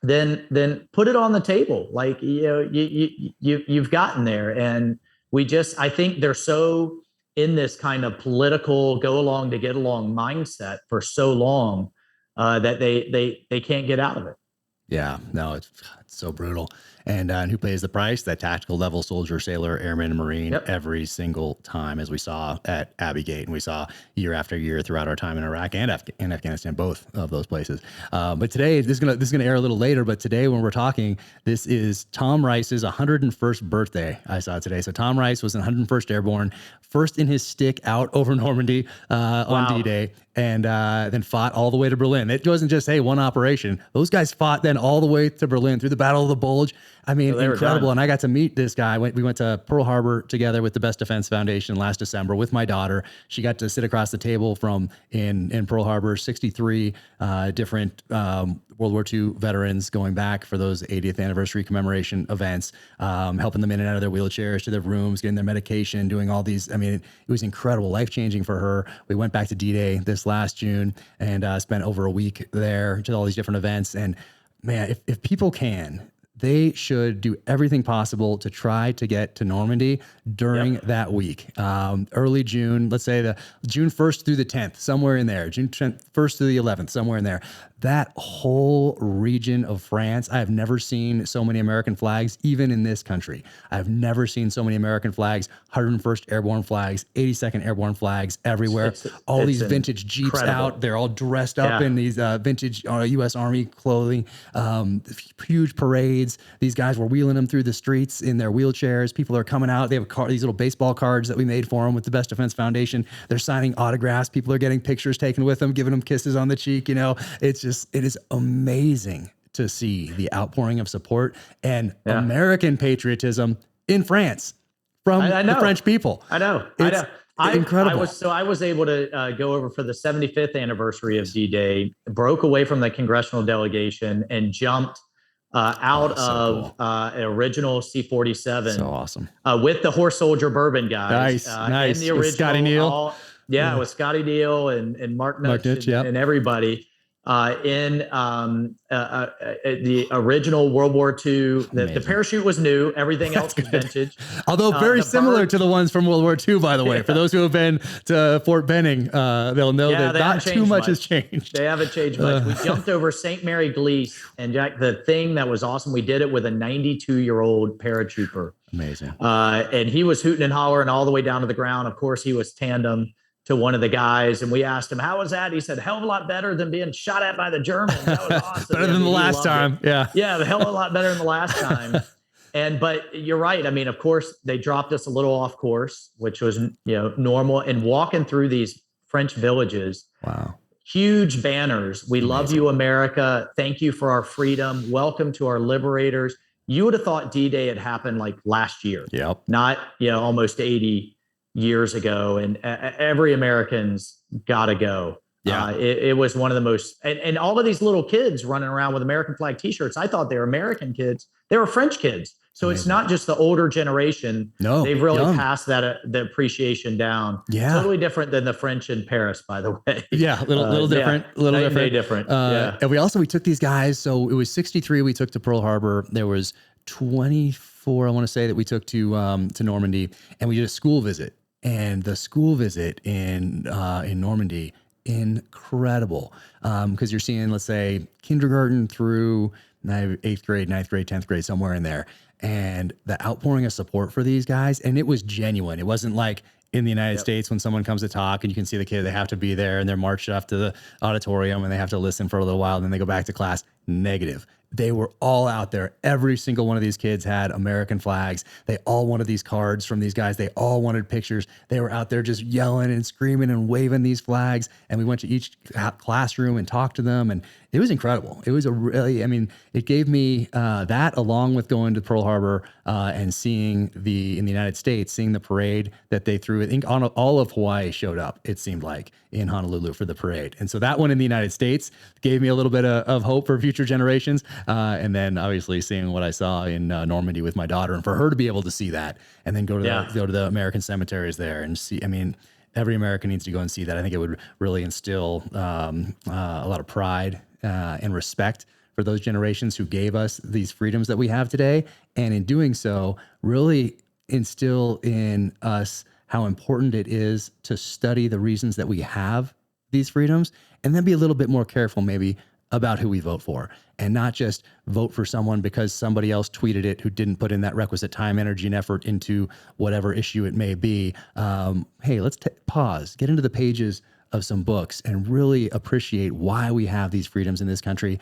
B: then put it on the table. Like, you've gotten there. And I think they're so in this kind of political go along to get along mindset for so long that they can't get out of it.
A: Yeah, no, it's so brutal. And who pays the price? That tactical level soldier, sailor, airman, and Marine every single time, as we saw at Abbey Gate, and we saw year after year throughout our time in Iraq and Afghanistan, both of those places. But today, this is gonna air a little later. But today, when we're talking, this is Tom Rice's 101st birthday. I saw it today. So Tom Rice was 101st Airborne, first in his stick out over Normandy on D-Day, and then fought all the way to Berlin. It wasn't just, hey, one operation. Those guys fought then all the way to Berlin through the Battle of the Bulge. I mean, incredible. And I got to meet this guy. We went to Pearl Harbor together with the Best Defense Foundation last December with my daughter. She got to sit across the table from in Pearl Harbor, 63 different World War II veterans going back for those 80th anniversary commemoration events, helping them in and out of their wheelchairs to their rooms, getting their medication, doing all these. I mean, it was incredible, life-changing for her. We went back to D-Day this last June and spent over a week there to all these different events. And man, if people can, they should do everything possible to try to get to Normandy during that week. Early June, let's say the June 1st through the 10th, somewhere in there, June 1st through the 11th, somewhere in there. That whole region of France, I have never seen so many American flags, even in this country. I've never seen so many American flags, 101st Airborne flags, 82nd Airborne flags everywhere. All these vintage Jeeps out. They're all dressed up in these vintage U.S. Army clothing, huge parades. These guys were wheeling them through the streets in their wheelchairs. People are coming out. They have these little baseball cards that we made for them with the Best Defense Foundation. They're signing autographs. People are getting pictures taken with them, giving them kisses on the cheek. You know, it is amazing to see the outpouring of support and American patriotism in France from the French people.
B: I know. Incredible. I was able to go over for the 75th anniversary of D-Day, broke away from the congressional delegation and jumped out of an original C-47.
A: So awesome.
B: With the Horse Soldier Bourbon guys.
A: Nice.
B: In the original,
A: with Scotty Neal.
B: With Scotty Neal and Mark Nutch and everybody. In the original World War II, the parachute was new. Everything else was vintage.
A: Although very similar to the ones from World War II, by the way. For those who have been to Fort Benning, they'll know that not too much has changed.
B: They haven't changed much. We jumped over St. Mary Glees, and Jack, the thing that was awesome, we did it with a 92-year-old paratrooper.
A: Amazing.
B: And he was hooting and hollering all the way down to the ground. Of course, he was tandem to one of the guys, and we asked him, how was that? He said, hell of a lot better than being shot at by the Germans. That was awesome.
A: Better than the last time. Yeah,
B: a hell of a lot better than the last time. But you're right. I mean, of course, they dropped us a little off course, which was normal. And walking through these French villages, huge banners. We love you, America. Thank you for our freedom. Welcome to our liberators. You would have thought D-Day had happened like last year.
A: Yep.
B: Not almost 80 years ago, and every American's got to go. It was one of the most, and all of these little kids running around with American flag T-shirts. I thought they were American kids. They were French kids. So It's not just the older generation.
A: No,
B: they've really passed that the appreciation down.
A: Yeah,
B: totally different than the French in Paris, by the way.
A: Yeah, little different,
B: different.
A: And we took these guys. So it was 63. We took to Pearl Harbor. There was 24, I want to say, that we took to Normandy, and we did a school visit. And the school visit in Normandy, incredible, because you're seeing, let's say, kindergarten through 8th grade, 9th grade, 10th grade, somewhere in there, and the outpouring of support for these guys, and it was genuine. It wasn't like in the United States when someone comes to talk and you can see the kid, they have to be there and they're marched off to the auditorium and they have to listen for a little while and then they go back to class. Negative. They were all out there. Every single one of these kids had American flags. They all wanted these cards from these guys. They all wanted pictures. They were out there just yelling and screaming and waving these flags. And we went to each classroom and talked to them. And it was incredible. It was it gave me that, along with going to Pearl Harbor and seeing in the United States, seeing the parade that they threw. I think all of Hawaii showed up, it seemed like, in Honolulu for the parade. And so that one in the United States gave me a little bit of hope for future generations. And then obviously seeing what I saw in Normandy with my daughter, and for her to be able to see that and then go to the American cemeteries there and see, every American needs to go and see that. I think it would really instill a lot of pride and respect for those generations who gave us these freedoms that we have today. And in doing so, really instill in us how important it is to study the reasons that we have these freedoms, and then be a little bit more careful maybe about who we vote for, and not just vote for someone because somebody else tweeted it who didn't put in that requisite time, energy, and effort into whatever issue it may be. Hey, let's pause, get into the pages of some books and really appreciate why we have these freedoms in this country,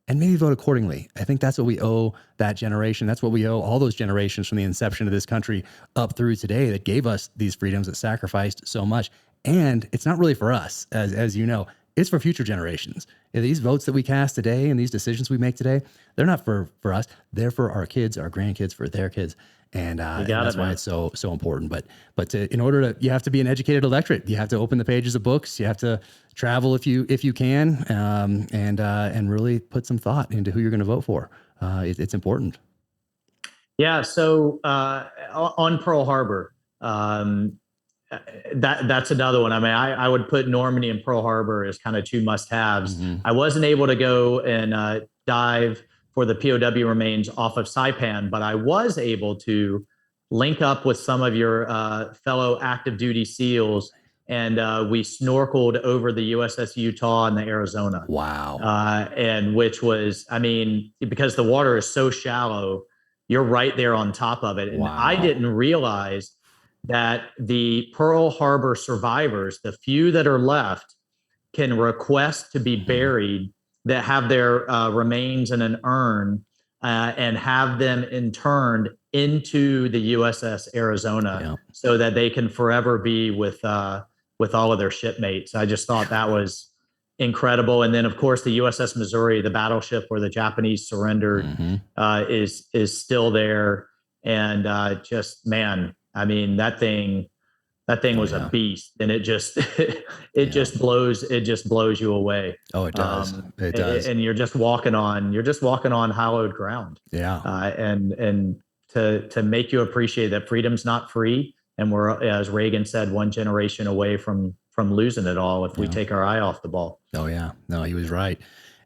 A: and maybe vote accordingly. I think that's what we owe that generation. That's what we owe all those generations from the inception of this country up through today that gave us these freedoms, that sacrificed so much. And it's not really for us, as you know, it's for future generations. These votes that we cast today and these decisions we make today, they're not for us. They're for our kids, our grandkids, for their kids. And that's why it's so important. But in order to, you have to be an educated electorate. You have to open the pages of books. You have to travel if you can, and really put some thought into who you're going to vote for. It's important.
B: Yeah. So on Pearl Harbor, that's another one. I mean, I would put Normandy and Pearl Harbor as kind of two must-haves. Mm-hmm. I wasn't able to go and dive for the POW remains off of Saipan, but I was able to link up with some of your fellow active duty SEALs, and we snorkeled over the USS Utah and the Arizona.
A: Wow.
B: And which was, I mean, because the water is so shallow, you're right there on top of it. And wow. I didn't realize that the Pearl Harbor survivors, the few that are left, can request to be buried, that have their remains in an urn, and have them interned into the USS Arizona, so that they can forever be with all of their shipmates. I just thought that was incredible. And then, of course, the USS Missouri, the battleship where the Japanese surrendered, is still there. And just, man, I mean, that thing was a beast, and it just just blows you away.
A: Oh, it does. It does.
B: And you're just walking on hallowed ground.
A: Yeah.
B: And to make you appreciate that freedom's not free, and we're, as Reagan said, one generation away from losing it all if we take our eye off the ball.
A: Oh yeah, no, he was right.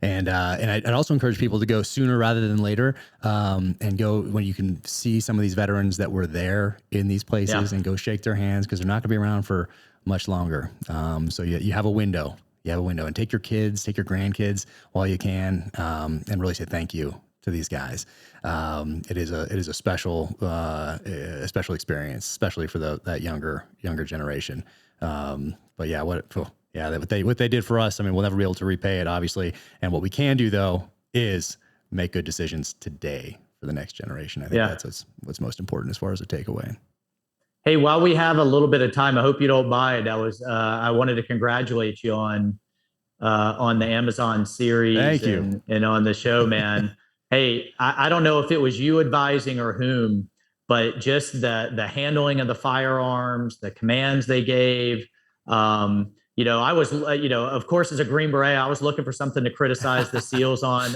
A: And I'd also encourage people to go sooner rather than later, and go when you can see some of these veterans that were there in these places, and go shake their hands, because they're not going to be around for much longer. So you have a window. You have a window, and take your kids, take your grandkids while you can, and really say thank you to these guys. It is a special experience, especially for that younger generation. But yeah, what they did for us, I mean, we'll never be able to repay it, obviously. And what we can do, though, is make good decisions today for the next generation. I think that's what's most important as far as a takeaway.
B: Hey, while we have a little bit of time, I hope you don't mind. I wanted to congratulate you on the Amazon series.
A: Thank you.
B: And on the show, man. Hey, I don't know if it was you advising or whom, but just the handling of the firearms, the commands they gave. I was, of course, as a Green Beret, I was looking for something to criticize the SEALs on.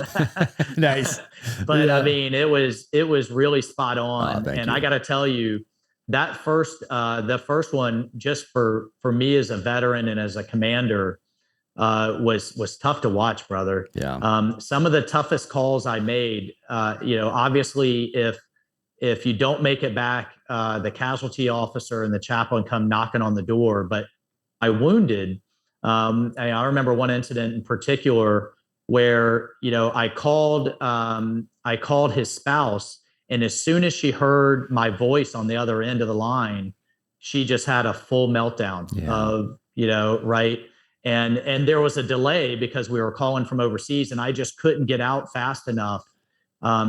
A: Nice.
B: But I mean, it was really spot on.
A: And
B: I got to tell you, that the first one, just for me as a veteran and as a commander, was tough to watch, brother.
A: Yeah.
B: Some of the toughest calls I made, obviously if you don't make it back, the casualty officer and the chaplain come knocking on the door, but I wounded. I remember one incident in particular where, I called his spouse, and as soon as she heard my voice on the other end of the line, she just had a full meltdown of, right. And there was a delay because we were calling from overseas, and I just couldn't get out fast enough.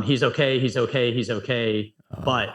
B: He's okay. He's okay. He's okay. But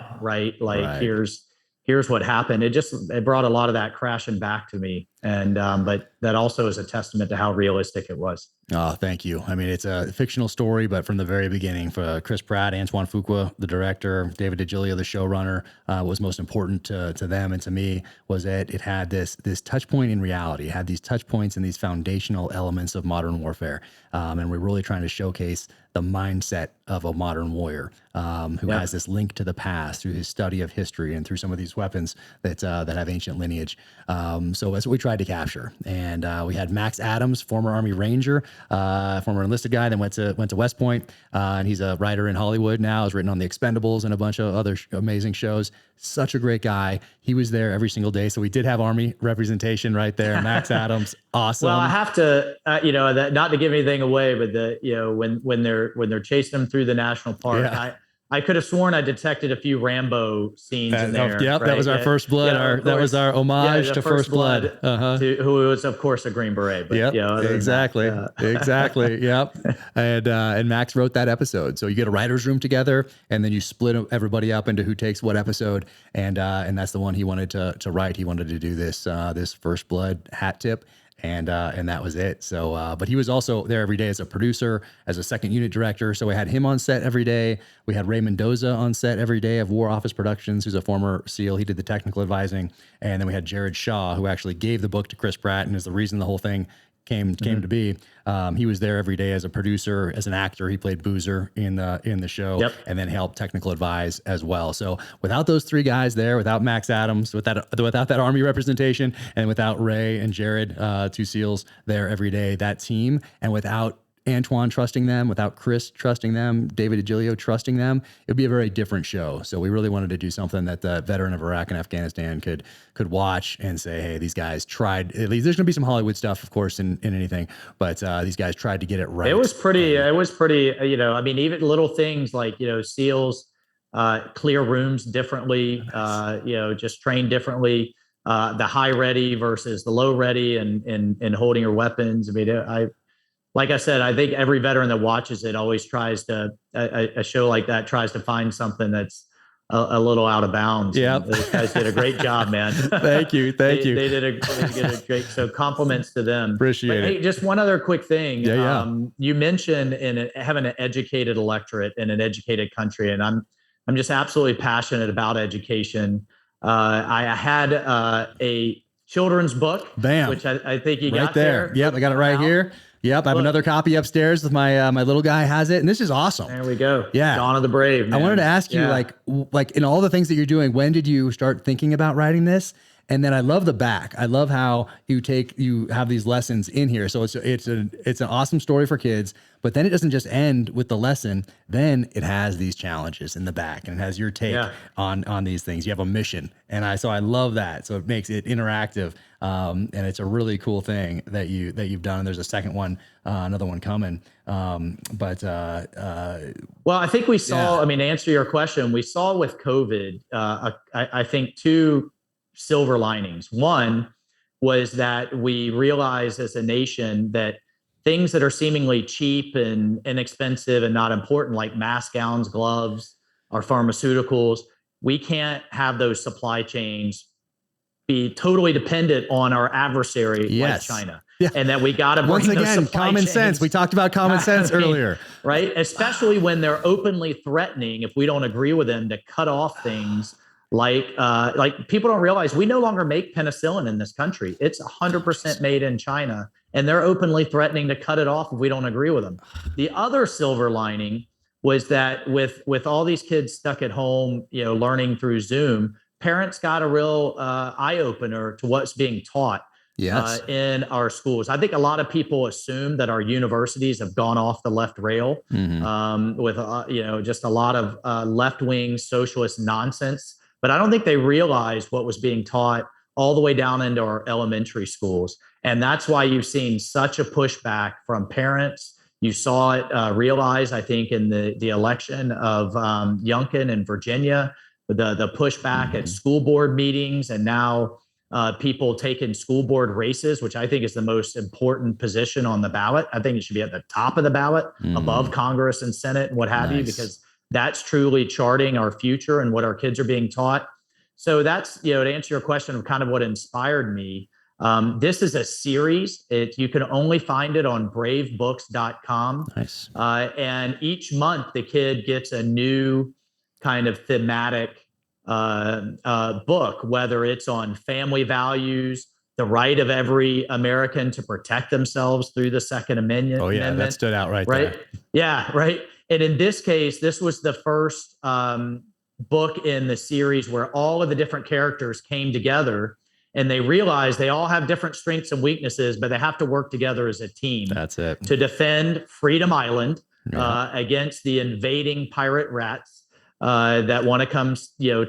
B: here's what happened. It brought a lot of that crashing back to me. And, but that also is a testament to how realistic it was.
A: Oh, thank you. I mean, it's a fictional story, but from the very beginning, for Chris Pratt, Antoine Fuqua, the director, David DiGilio, the showrunner, what was most important to them and to me was that it had this touch point in reality. It had these touch points and these foundational elements of modern warfare. And we're really trying to showcase the mindset of a modern warrior, who has this link to the past through his study of history and through some of these weapons that have ancient lineage. So that's what we try tried to capture. And we had Max Adams, former Army Ranger, former enlisted guy, then went to West Point, and he's a writer in Hollywood now. Has written on The Expendables and a bunch of other amazing shows. Such a great guy. He was there every single day. So we did have Army representation right there. Max Adams, awesome.
B: Well, I have to, not to give anything away, but when they're chasing them through the national park, I could have sworn I detected a few Rambo scenes in there.
A: Yep, right? That was our First Blood. That was our homage to First Blood.
B: Who was, of course, a Green Beret. But,
A: exactly. Yep. And Max wrote that episode. So you get a writer's room together, and then you split everybody up into who takes what episode. And that's the one he wanted to write. He wanted to do this First Blood hat tip. And that was it. So, but he was also there every day as a producer, as a second unit director. So we had him on set every day. We had Ray Mendoza on set every day of War Office Productions, who's a former SEAL. He did the technical advising. And then we had Jared Shaw, who actually gave the book to Chris Pratt and is the reason the whole thing came to be. He was there every day as a producer, as an actor. He played Boozer in the show, and then helped technical advise as well. So without those three guys there, without Max Adams, without that Army representation, and without Ray and Jared, two SEALs there every day, that team, and without Antoine trusting them, without Chris trusting them, David DiGilio trusting them, it'd be a very different show. So we really wanted to do something that the veteran of Iraq and Afghanistan could watch and say, hey, these guys tried. At least there's going to be some Hollywood stuff, of course, in anything, but these guys tried to get it right.
B: It was pretty. Even little things like SEALs clear rooms differently, just train differently. The high ready versus the low ready, and holding your weapons. Like I said, I think every veteran that watches it always tries to, a show like that tries to find something that's a little out of bounds.
A: Yeah.
B: Those guys did a great job, man.
A: Thank you.
B: They did a great, so compliments to them.
A: Appreciate it.
B: Hey, just one other quick thing. You mentioned having an educated electorate in an educated country, and I'm just absolutely passionate about education. I had a children's book, which I think you got there.
A: Yep, I got it right here. Yep, I have another copy upstairs with my little guy has it, and this is awesome.
B: There we go.
A: Yeah,
B: Dawn of the Brave. Man.
A: I wanted to ask you, like in all the things that you're doing, when did you start thinking about writing this? And then I love the back. I love how you have these lessons in here. So it's an awesome story for kids, but then it doesn't just end with the lesson. Then it has these challenges in the back, and it has your take on these things. You have a mission, and I love that. So it makes it interactive, and it's a really cool thing that you've done. And there's a second one, another one coming. Well,
B: I think we saw. To answer your question, we saw with COVID. I think two silver linings. One was that we realized as a nation that things that are seemingly cheap and inexpensive and not important, like mask, gowns, gloves, or pharmaceuticals, we can't have those supply chains be totally dependent on our adversary like China. Yeah. And that we got to bring
A: once again, common
B: chains.
A: Sense. We talked about common sense earlier,
B: right? Especially when they're openly threatening, if we don't agree with them, to cut off things. Like people don't realize we no longer make penicillin in this country. It's 100% made in China, and they're openly threatening to cut it off if we don't agree with them. The other silver lining was that with all these kids stuck at home, learning through Zoom, parents got a real eye opener to what's being taught in our schools. I think a lot of people assume that our universities have gone off the left rail with just a lot of left-wing socialist nonsense. But I don't think they realized what was being taught all the way down into our elementary schools. And that's why you've seen such a pushback from parents. You saw it realized, I think, in the election of Youngkin in Virginia, the pushback at school board meetings, and now people taking school board races, which I think is the most important position on the ballot. I think it should be at the top of the ballot, above Congress and Senate and what have you, because that's truly charting our future and what our kids are being taught. So that's, to answer your question of kind of what inspired me. This is a series. You can only find it on bravebooks.com.
A: Nice.
B: And each month the kid gets a new kind of thematic book, whether it's on family values, the right of every American to protect themselves through the Second Amendment.
A: Oh yeah, that stood out right there.
B: Yeah, right. And in this case, this was the first book in the series where all of the different characters came together and they realize they all have different strengths and weaknesses, but they have to work together as a team.
A: That's it.
B: To defend Freedom Island against the invading pirate rats that want to come,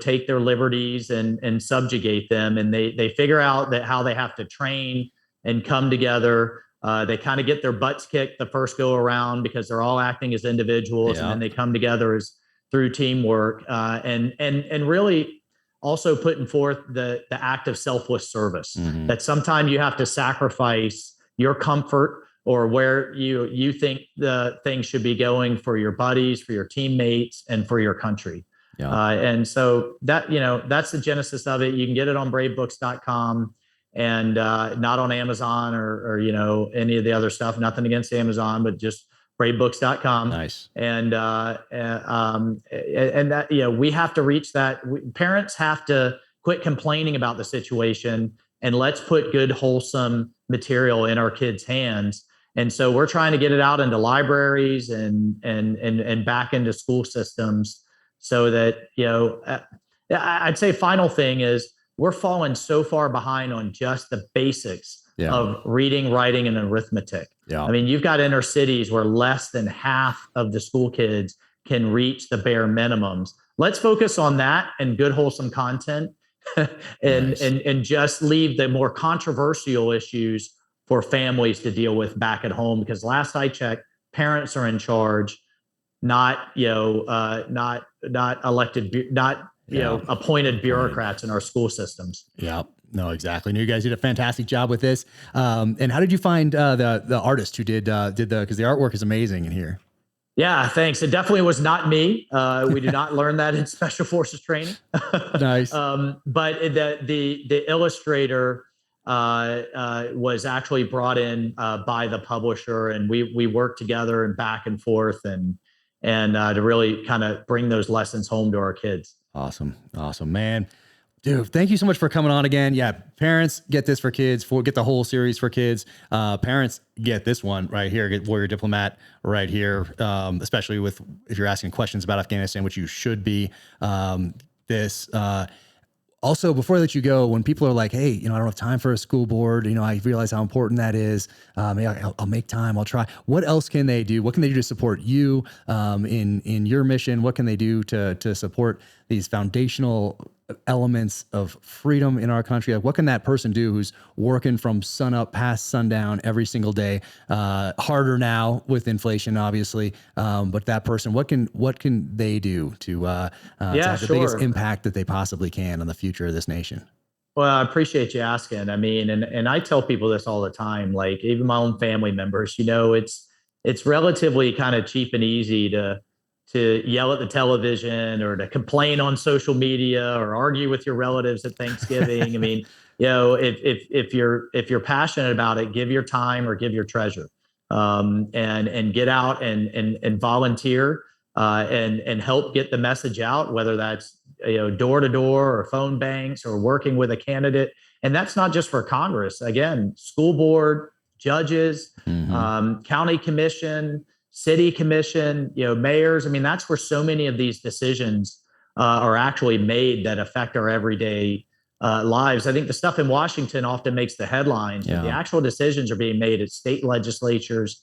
B: take their liberties and subjugate them. And they figure out that how they have to train and come together. They kind of get their butts kicked the first go around because they're all acting as individuals, and then they come together as through teamwork, and really also putting forth the act of selfless service. That sometimes you have to sacrifice your comfort or where you think the thing should be going for your buddies, for your teammates, and for your country. And so that, that's the genesis of it. You can get it on bravebooks.com and not on Amazon or any of the other stuff. Nothing against Amazon, but just bravebooks.com.
A: Nice.
B: And that, we have to reach that. Parents have to quit complaining about the situation, and let's put good, wholesome material in our kids' hands. And so we're trying to get it out into libraries and back into school systems so that, I'd say final thing is we're falling so far behind on just the basics of reading, writing, and arithmetic. I mean, you've got inner cities where less than half of the school kids can reach the bare minimums. Let's focus on that and good, wholesome content and just leave the more controversial issues for families to deal with back at home. Because last I checked, parents are in charge, not elected, appointed bureaucrats in our school systems.
A: Yeah, no, exactly. You guys did a fantastic job with this. And how did you find the artist who did because the artwork is amazing in here?
B: Yeah, thanks. It definitely was not me. We did not learn that in Special Forces training.
A: Nice.
B: But the illustrator was actually brought in by the publisher, and we worked together and back and forth and to really kind of bring those lessons home to our kids.
A: Awesome, man. Dude, thank you so much for coming on again. Yeah, parents, get this for kids. Get the whole series for kids. Parents, get this one right here. Get Warrior Diplomat right here, especially if you're asking questions about Afghanistan, which you should be. Also, before I let you go, when people are like, hey, I don't have time for a school board, I realize how important that is. I'll make time, I'll try. What else can they do? What can they do to support you in your mission? What can they do to support these foundational elements of freedom in our country? Like, what can that person do who's working from sun up past sundown every single day? Harder now with inflation, obviously. But that person, what can they do to have the biggest impact that they possibly can on the future of this nation?
B: Well, I appreciate you asking. I mean, and I tell people this all the time, like even my own family members, it's relatively kind of cheap and easy to yell at the television or to complain on social media or argue with your relatives at Thanksgiving. I mean, if you're passionate about it, give your time or give your treasure, and get out and volunteer, and help get the message out, whether that's, door to door or phone banks or working with a candidate. And that's not just for Congress. Again, school board, judges, county commission, city commission, mayors. I mean, that's where so many of these decisions are actually made that affect our everyday lives. I think the stuff in Washington often makes the headlines, but the actual decisions are being made at state legislatures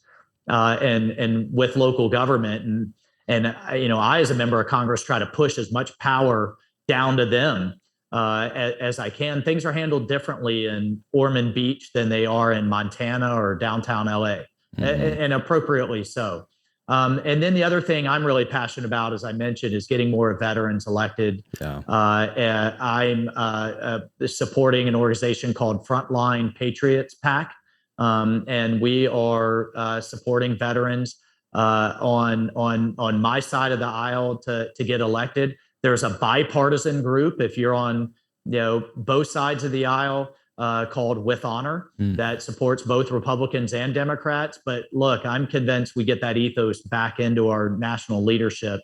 B: and with local government. And I, as a member of Congress, try to push as much power down to them as I can. Things are handled differently in Ormond Beach than they are in Montana or downtown LA. And appropriately so. And then the other thing I'm really passionate about, as I mentioned, is getting more veterans elected. I'm supporting an organization called Frontline Patriots PAC, and we are supporting veterans on my side of the aisle to get elected. There's a bipartisan group, if you're on both sides of the aisle, called With Honor that supports both Republicans and Democrats. But look, I'm convinced we get that ethos back into our national leadership.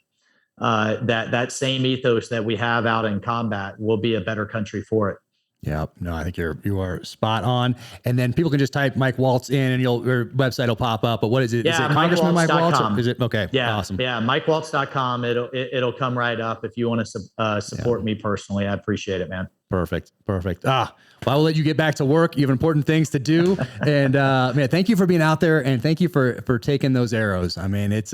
B: That same ethos that we have out in combat will be a better country for it.
A: Yeah, no, I think you are spot on. And then people can just type Mike Waltz in and your website will pop up. But what is it? Is it Congressman Mike Waltz? Or is it okay?
B: Yeah,
A: awesome.
B: Yeah, MikeWaltz.com. It'll come right up if you want to support me personally. I appreciate it, man.
A: Perfect. Perfect. Well, I will let you get back to work. You have important things to do. And man, thank you for being out there, and thank you for taking those arrows. I mean, it's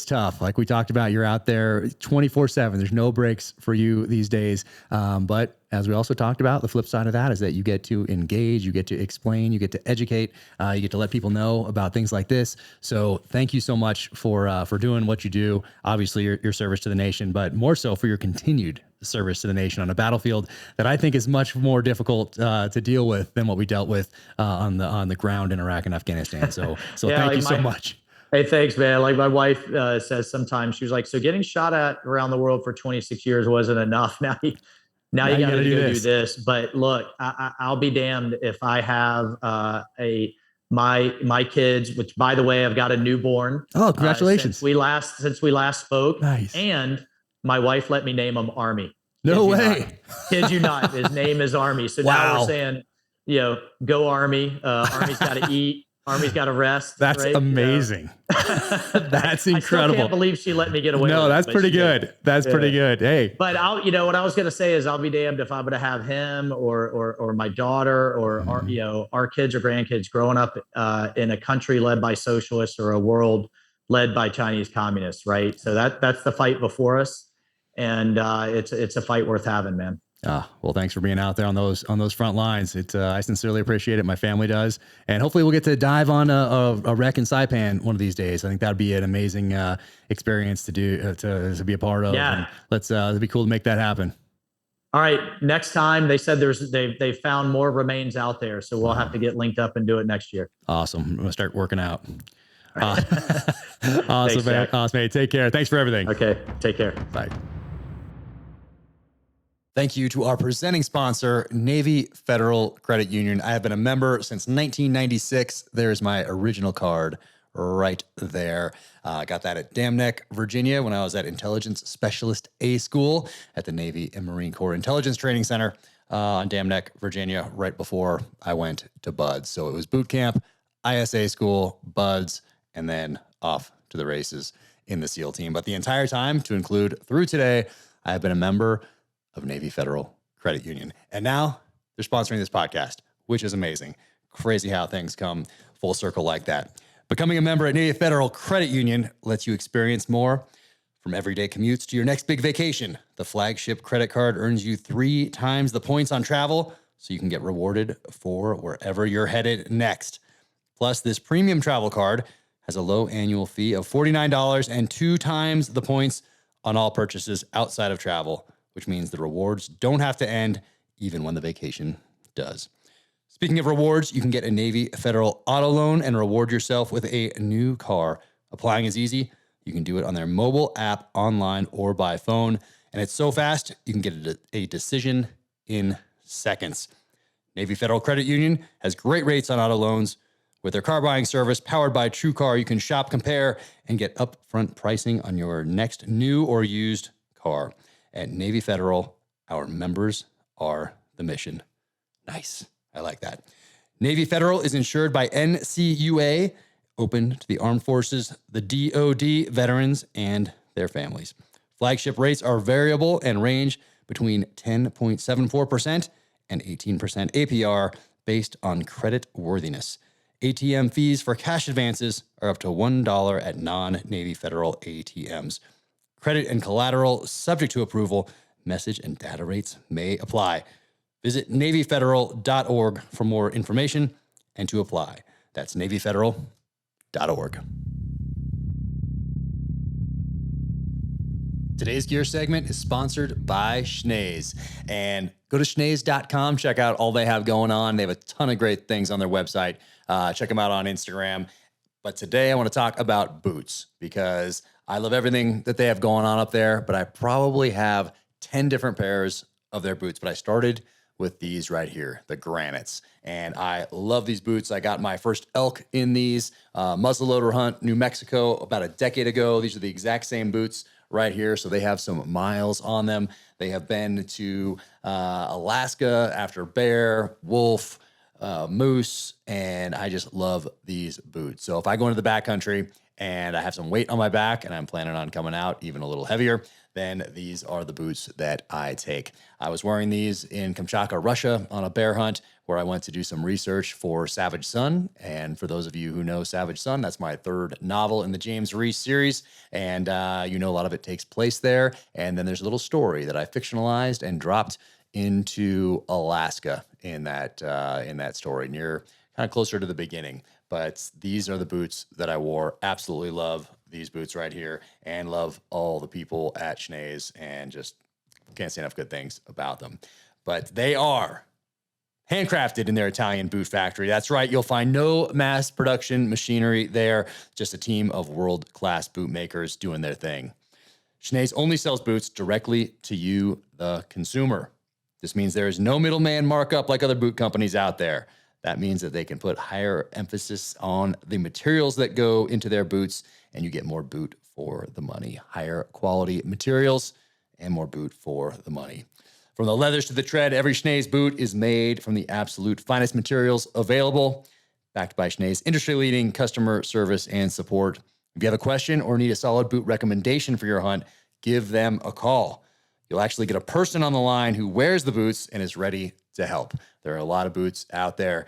A: tough. Like we talked about, you're out there 24/7. There's no breaks for you these days. But as we also talked about, the flip side of that is that you get to engage, you get to explain, you get to educate, you get to let people know about things like this. So thank you so much for doing what you do. Obviously, your service to the nation, but more so for your continued service to the nation on a battlefield that I think is much more difficult to deal with than what we dealt with on the ground in Iraq and Afghanistan. So yeah, thank you so much.
B: Hey, thanks, man. Like my wife says sometimes, she was like, so getting shot at around the world for 26 years wasn't enough. Now you got to do this. But look, I'll be damned if I have my kids, which by the way, I've got a newborn.
A: Oh, congratulations.
B: Since we last spoke.
A: Nice.
B: And my wife let me name him Army.
A: No way.
B: Kid you not. His name is Army. So now we're saying, go Army. Army's got to eat. Army's got to rest.
A: That's right? Amazing. That's incredible.
B: I can't believe she let me get away with it.
A: No, that's pretty good. That's pretty good. Hey.
B: But what I was going to say is I'll be damned if I'm going to have him or my daughter or our kids or grandkids growing up in a country led by socialists or a world led by Chinese communists, right? So that's the fight before us. And it's a fight worth having, man.
A: Well, thanks for being out there on those front lines. I sincerely appreciate it. My family does, and hopefully we'll get to dive on a wreck in Saipan one of these days. I think that'd be an amazing experience to do to be a part of.
B: Yeah,
A: it'd be cool to make that happen.
B: All right, next time they said they found more remains out there, so we'll have to get linked up and do it next year.
A: Awesome. I'm gonna start working out. Awesome,
B: Thanks,
A: man. Awesome, man. Take care. Thanks for everything.
B: Okay, take care.
A: Bye. Thank you to our presenting sponsor, Navy Federal Credit Union. I have been a member since 1996. There's my original card right there. I got that at Dam Neck, Virginia, when I was at Intelligence Specialist A School at the Navy and Marine Corps Intelligence Training Center on Dam Neck, Virginia, right before I went to BUD/S. So it was boot camp, ISA school, BUD/S, and then off to the races in the SEAL team. But the entire time, to include through today, I have been a member of Navy Federal Credit Union. And now they're sponsoring this podcast, which is amazing. Crazy how things come full circle like that. Becoming a member at Navy Federal Credit Union lets you experience more. From everyday commutes to your next big vacation, the flagship credit card earns you 3 times the points on travel, so you can get rewarded for wherever you're headed next. Plus, this premium travel card has a low annual fee of $49 and 2 times the points on all purchases outside of travel, which means the rewards don't have to end even when the vacation does. Speaking of rewards, you can get a Navy Federal auto loan and reward yourself with a new car. Applying is easy. You can do it on their mobile app, online, or by phone. And it's so fast, you can get a decision in seconds. Navy Federal Credit Union has great rates on auto loans. With their car buying service powered by TrueCar, you can shop, compare, and get upfront pricing on your next new or used car. At Navy Federal, our members are the mission. Nice. I like that. Navy Federal is insured by NCUA, open to the armed forces, the DoD, veterans, and their families. Flagship rates are variable and range between 10.74% and 18% APR based on credit worthiness. ATM fees for cash advances are up to $1 at non-Navy Federal ATMs. Credit and collateral subject to approval. Message and data rates may apply. Visit NavyFederal.org for more information and to apply. That's NavyFederal.org. Today's gear segment is sponsored by Schnees. And go to schnees.com, check out all they have going on. They have a ton of great things on their website. Check them out on Instagram. But today I want to talk about boots because I love everything that they have going on up there, but I probably have 10 different pairs of their boots. But I started with these right here, the Granites. And I love these boots. I got my first elk in these, muzzleloader hunt, New Mexico, about a decade ago. These are the exact same boots right here. So they have some miles on them. They have been to Alaska after bear, wolf, moose, and I just love these boots. So if I go into the backcountry and I have some weight on my back, and I'm planning on coming out even a little heavier, then these are the boots that I take. I was wearing these in Kamchatka, Russia on a bear hunt where I went to do some research for Savage Son. And for those of you who know Savage Son, that's my third novel in the James Reese series. And you know a lot of it takes place there. And then there's a little story that I fictionalized and dropped into Alaska in that story, near kind of closer to the beginning. But these are the boots that I wore. Absolutely love these boots right here, and love all the people at Cheney's, and just can't say enough good things about them. But they are handcrafted in their Italian boot factory. That's right. You'll find no mass production machinery there, just a team of world-class boot makers doing their thing. Cheney's only sells boots directly to you, the consumer. This means there is no middleman markup like other boot companies out there. That means that they can put higher emphasis on the materials that go into their boots, and you get more boot for the money. Higher quality materials and more boot for the money. From the leathers to the tread, every Cheney's boot is made from the absolute finest materials available, backed by Cheney's industry-leading customer service and support. If you have a question or need a solid boot recommendation for your hunt, give them a call. You'll actually get a person on the line who wears the boots and is ready to help. There are a lot of boots out there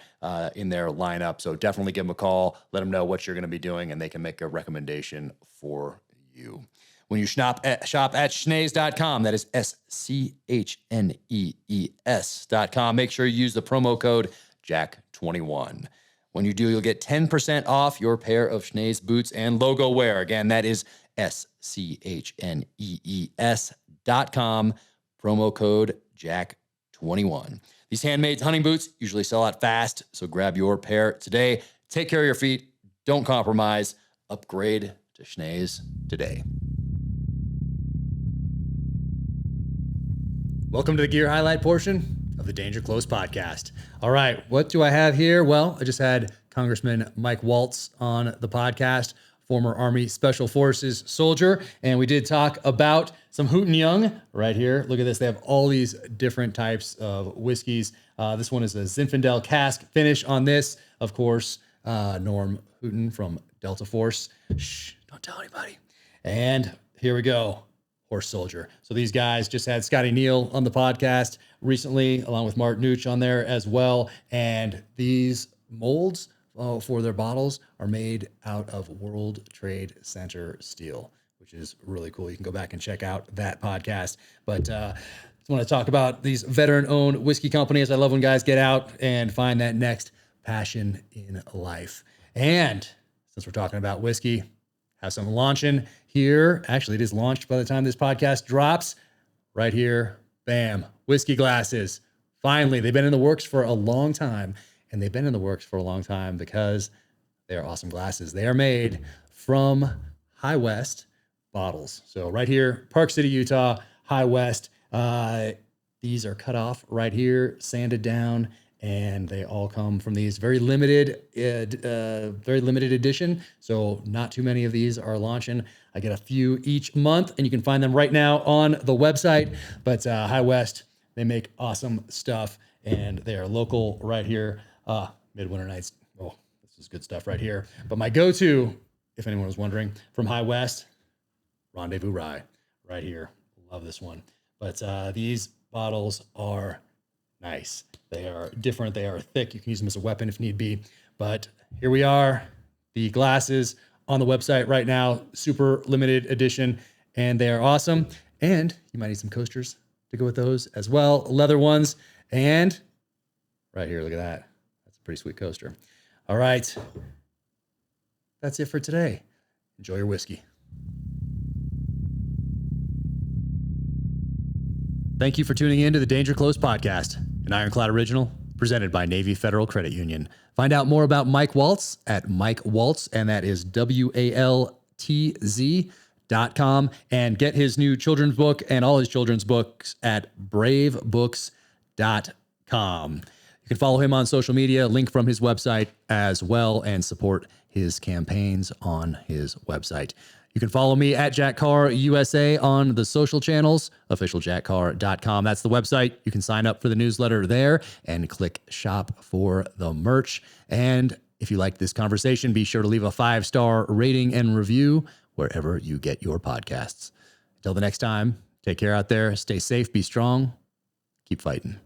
A: in their lineup, so definitely give them a call. Let them know what you're going to be doing, and they can make a recommendation for you. When you shop at Cheney's.com, that is SCHNEES.com, make sure you use the promo code JACK21. When you do, you'll get 10% off your pair of Cheney's boots and logo wear. Again, that is SCHNEES.com, promo code JACK21. These handmade hunting boots usually sell out fast, so grab your pair today. Take care of your feet. Don't compromise. Upgrade to Cheney's today. Welcome to the gear highlight portion of the Danger Close podcast. All right, what do I have here? Well, I just had Congressman Mike Waltz on the podcast, former Army Special Forces soldier, and we did talk about some Hooten Young right here. Look at this. They have all these different types of whiskeys. This one is a Zinfandel cask finish on this. Of course, Norm Hooten from Delta Force. Shh, don't tell anybody. And here we go. Horse Soldier. So these guys just had Scotty Neal on the podcast recently, along with Mark Nooch on there as well. And these molds for their bottles are made out of World Trade Center steel, which is really cool. You can go back and check out that podcast. But I just want to talk about these veteran-owned whiskey companies. I love when guys get out and find that next passion in life. And since we're talking about whiskey, have some launching here. Actually, it is launched by the time this podcast drops. Right here, bam, whiskey glasses. Finally, they've been in the works for a long time. And they've been in the works for a long time because they are awesome glasses. They are made from High West bottles. So right here, Park City, Utah, High West. These are cut off right here, sanded down, and they all come from these very limited edition. So not too many of these are launching. I get a few each month, and you can find them right now on the website. But High West, they make awesome stuff, and they are local right here. Midwinter Nights. Oh, this is good stuff right here. But my go-to, if anyone was wondering, from High West, Rendezvous Rye, right here. Love this one. But these bottles are nice. They are different. They are thick. You can use them as a weapon if need be. But here we are, the glasses on the website right now, super limited edition, and they are awesome. And you might need some coasters to go with those as well, leather ones. And right here, look at that. That's a pretty sweet coaster. All right. That's it for today. Enjoy your whiskey. Thank you for tuning in to the Danger Close podcast, an Ironclad original presented by Navy Federal Credit Union. Find out more about Mike Waltz at Mike Waltz, and that is WALTZ.com, and get his new children's book and all his children's books at bravebooks.com. You can follow him on social media, link from his website as well, and support his campaigns on his website. You can follow me at Jack Carr USA on the social channels, officialjackcarr.com. That's the website. You can sign up for the newsletter there and click shop for the merch. And If you liked this conversation, be sure to leave a 5-star rating and review wherever you get your podcasts. Until the next time, take care out there. Stay safe, be strong, keep fighting.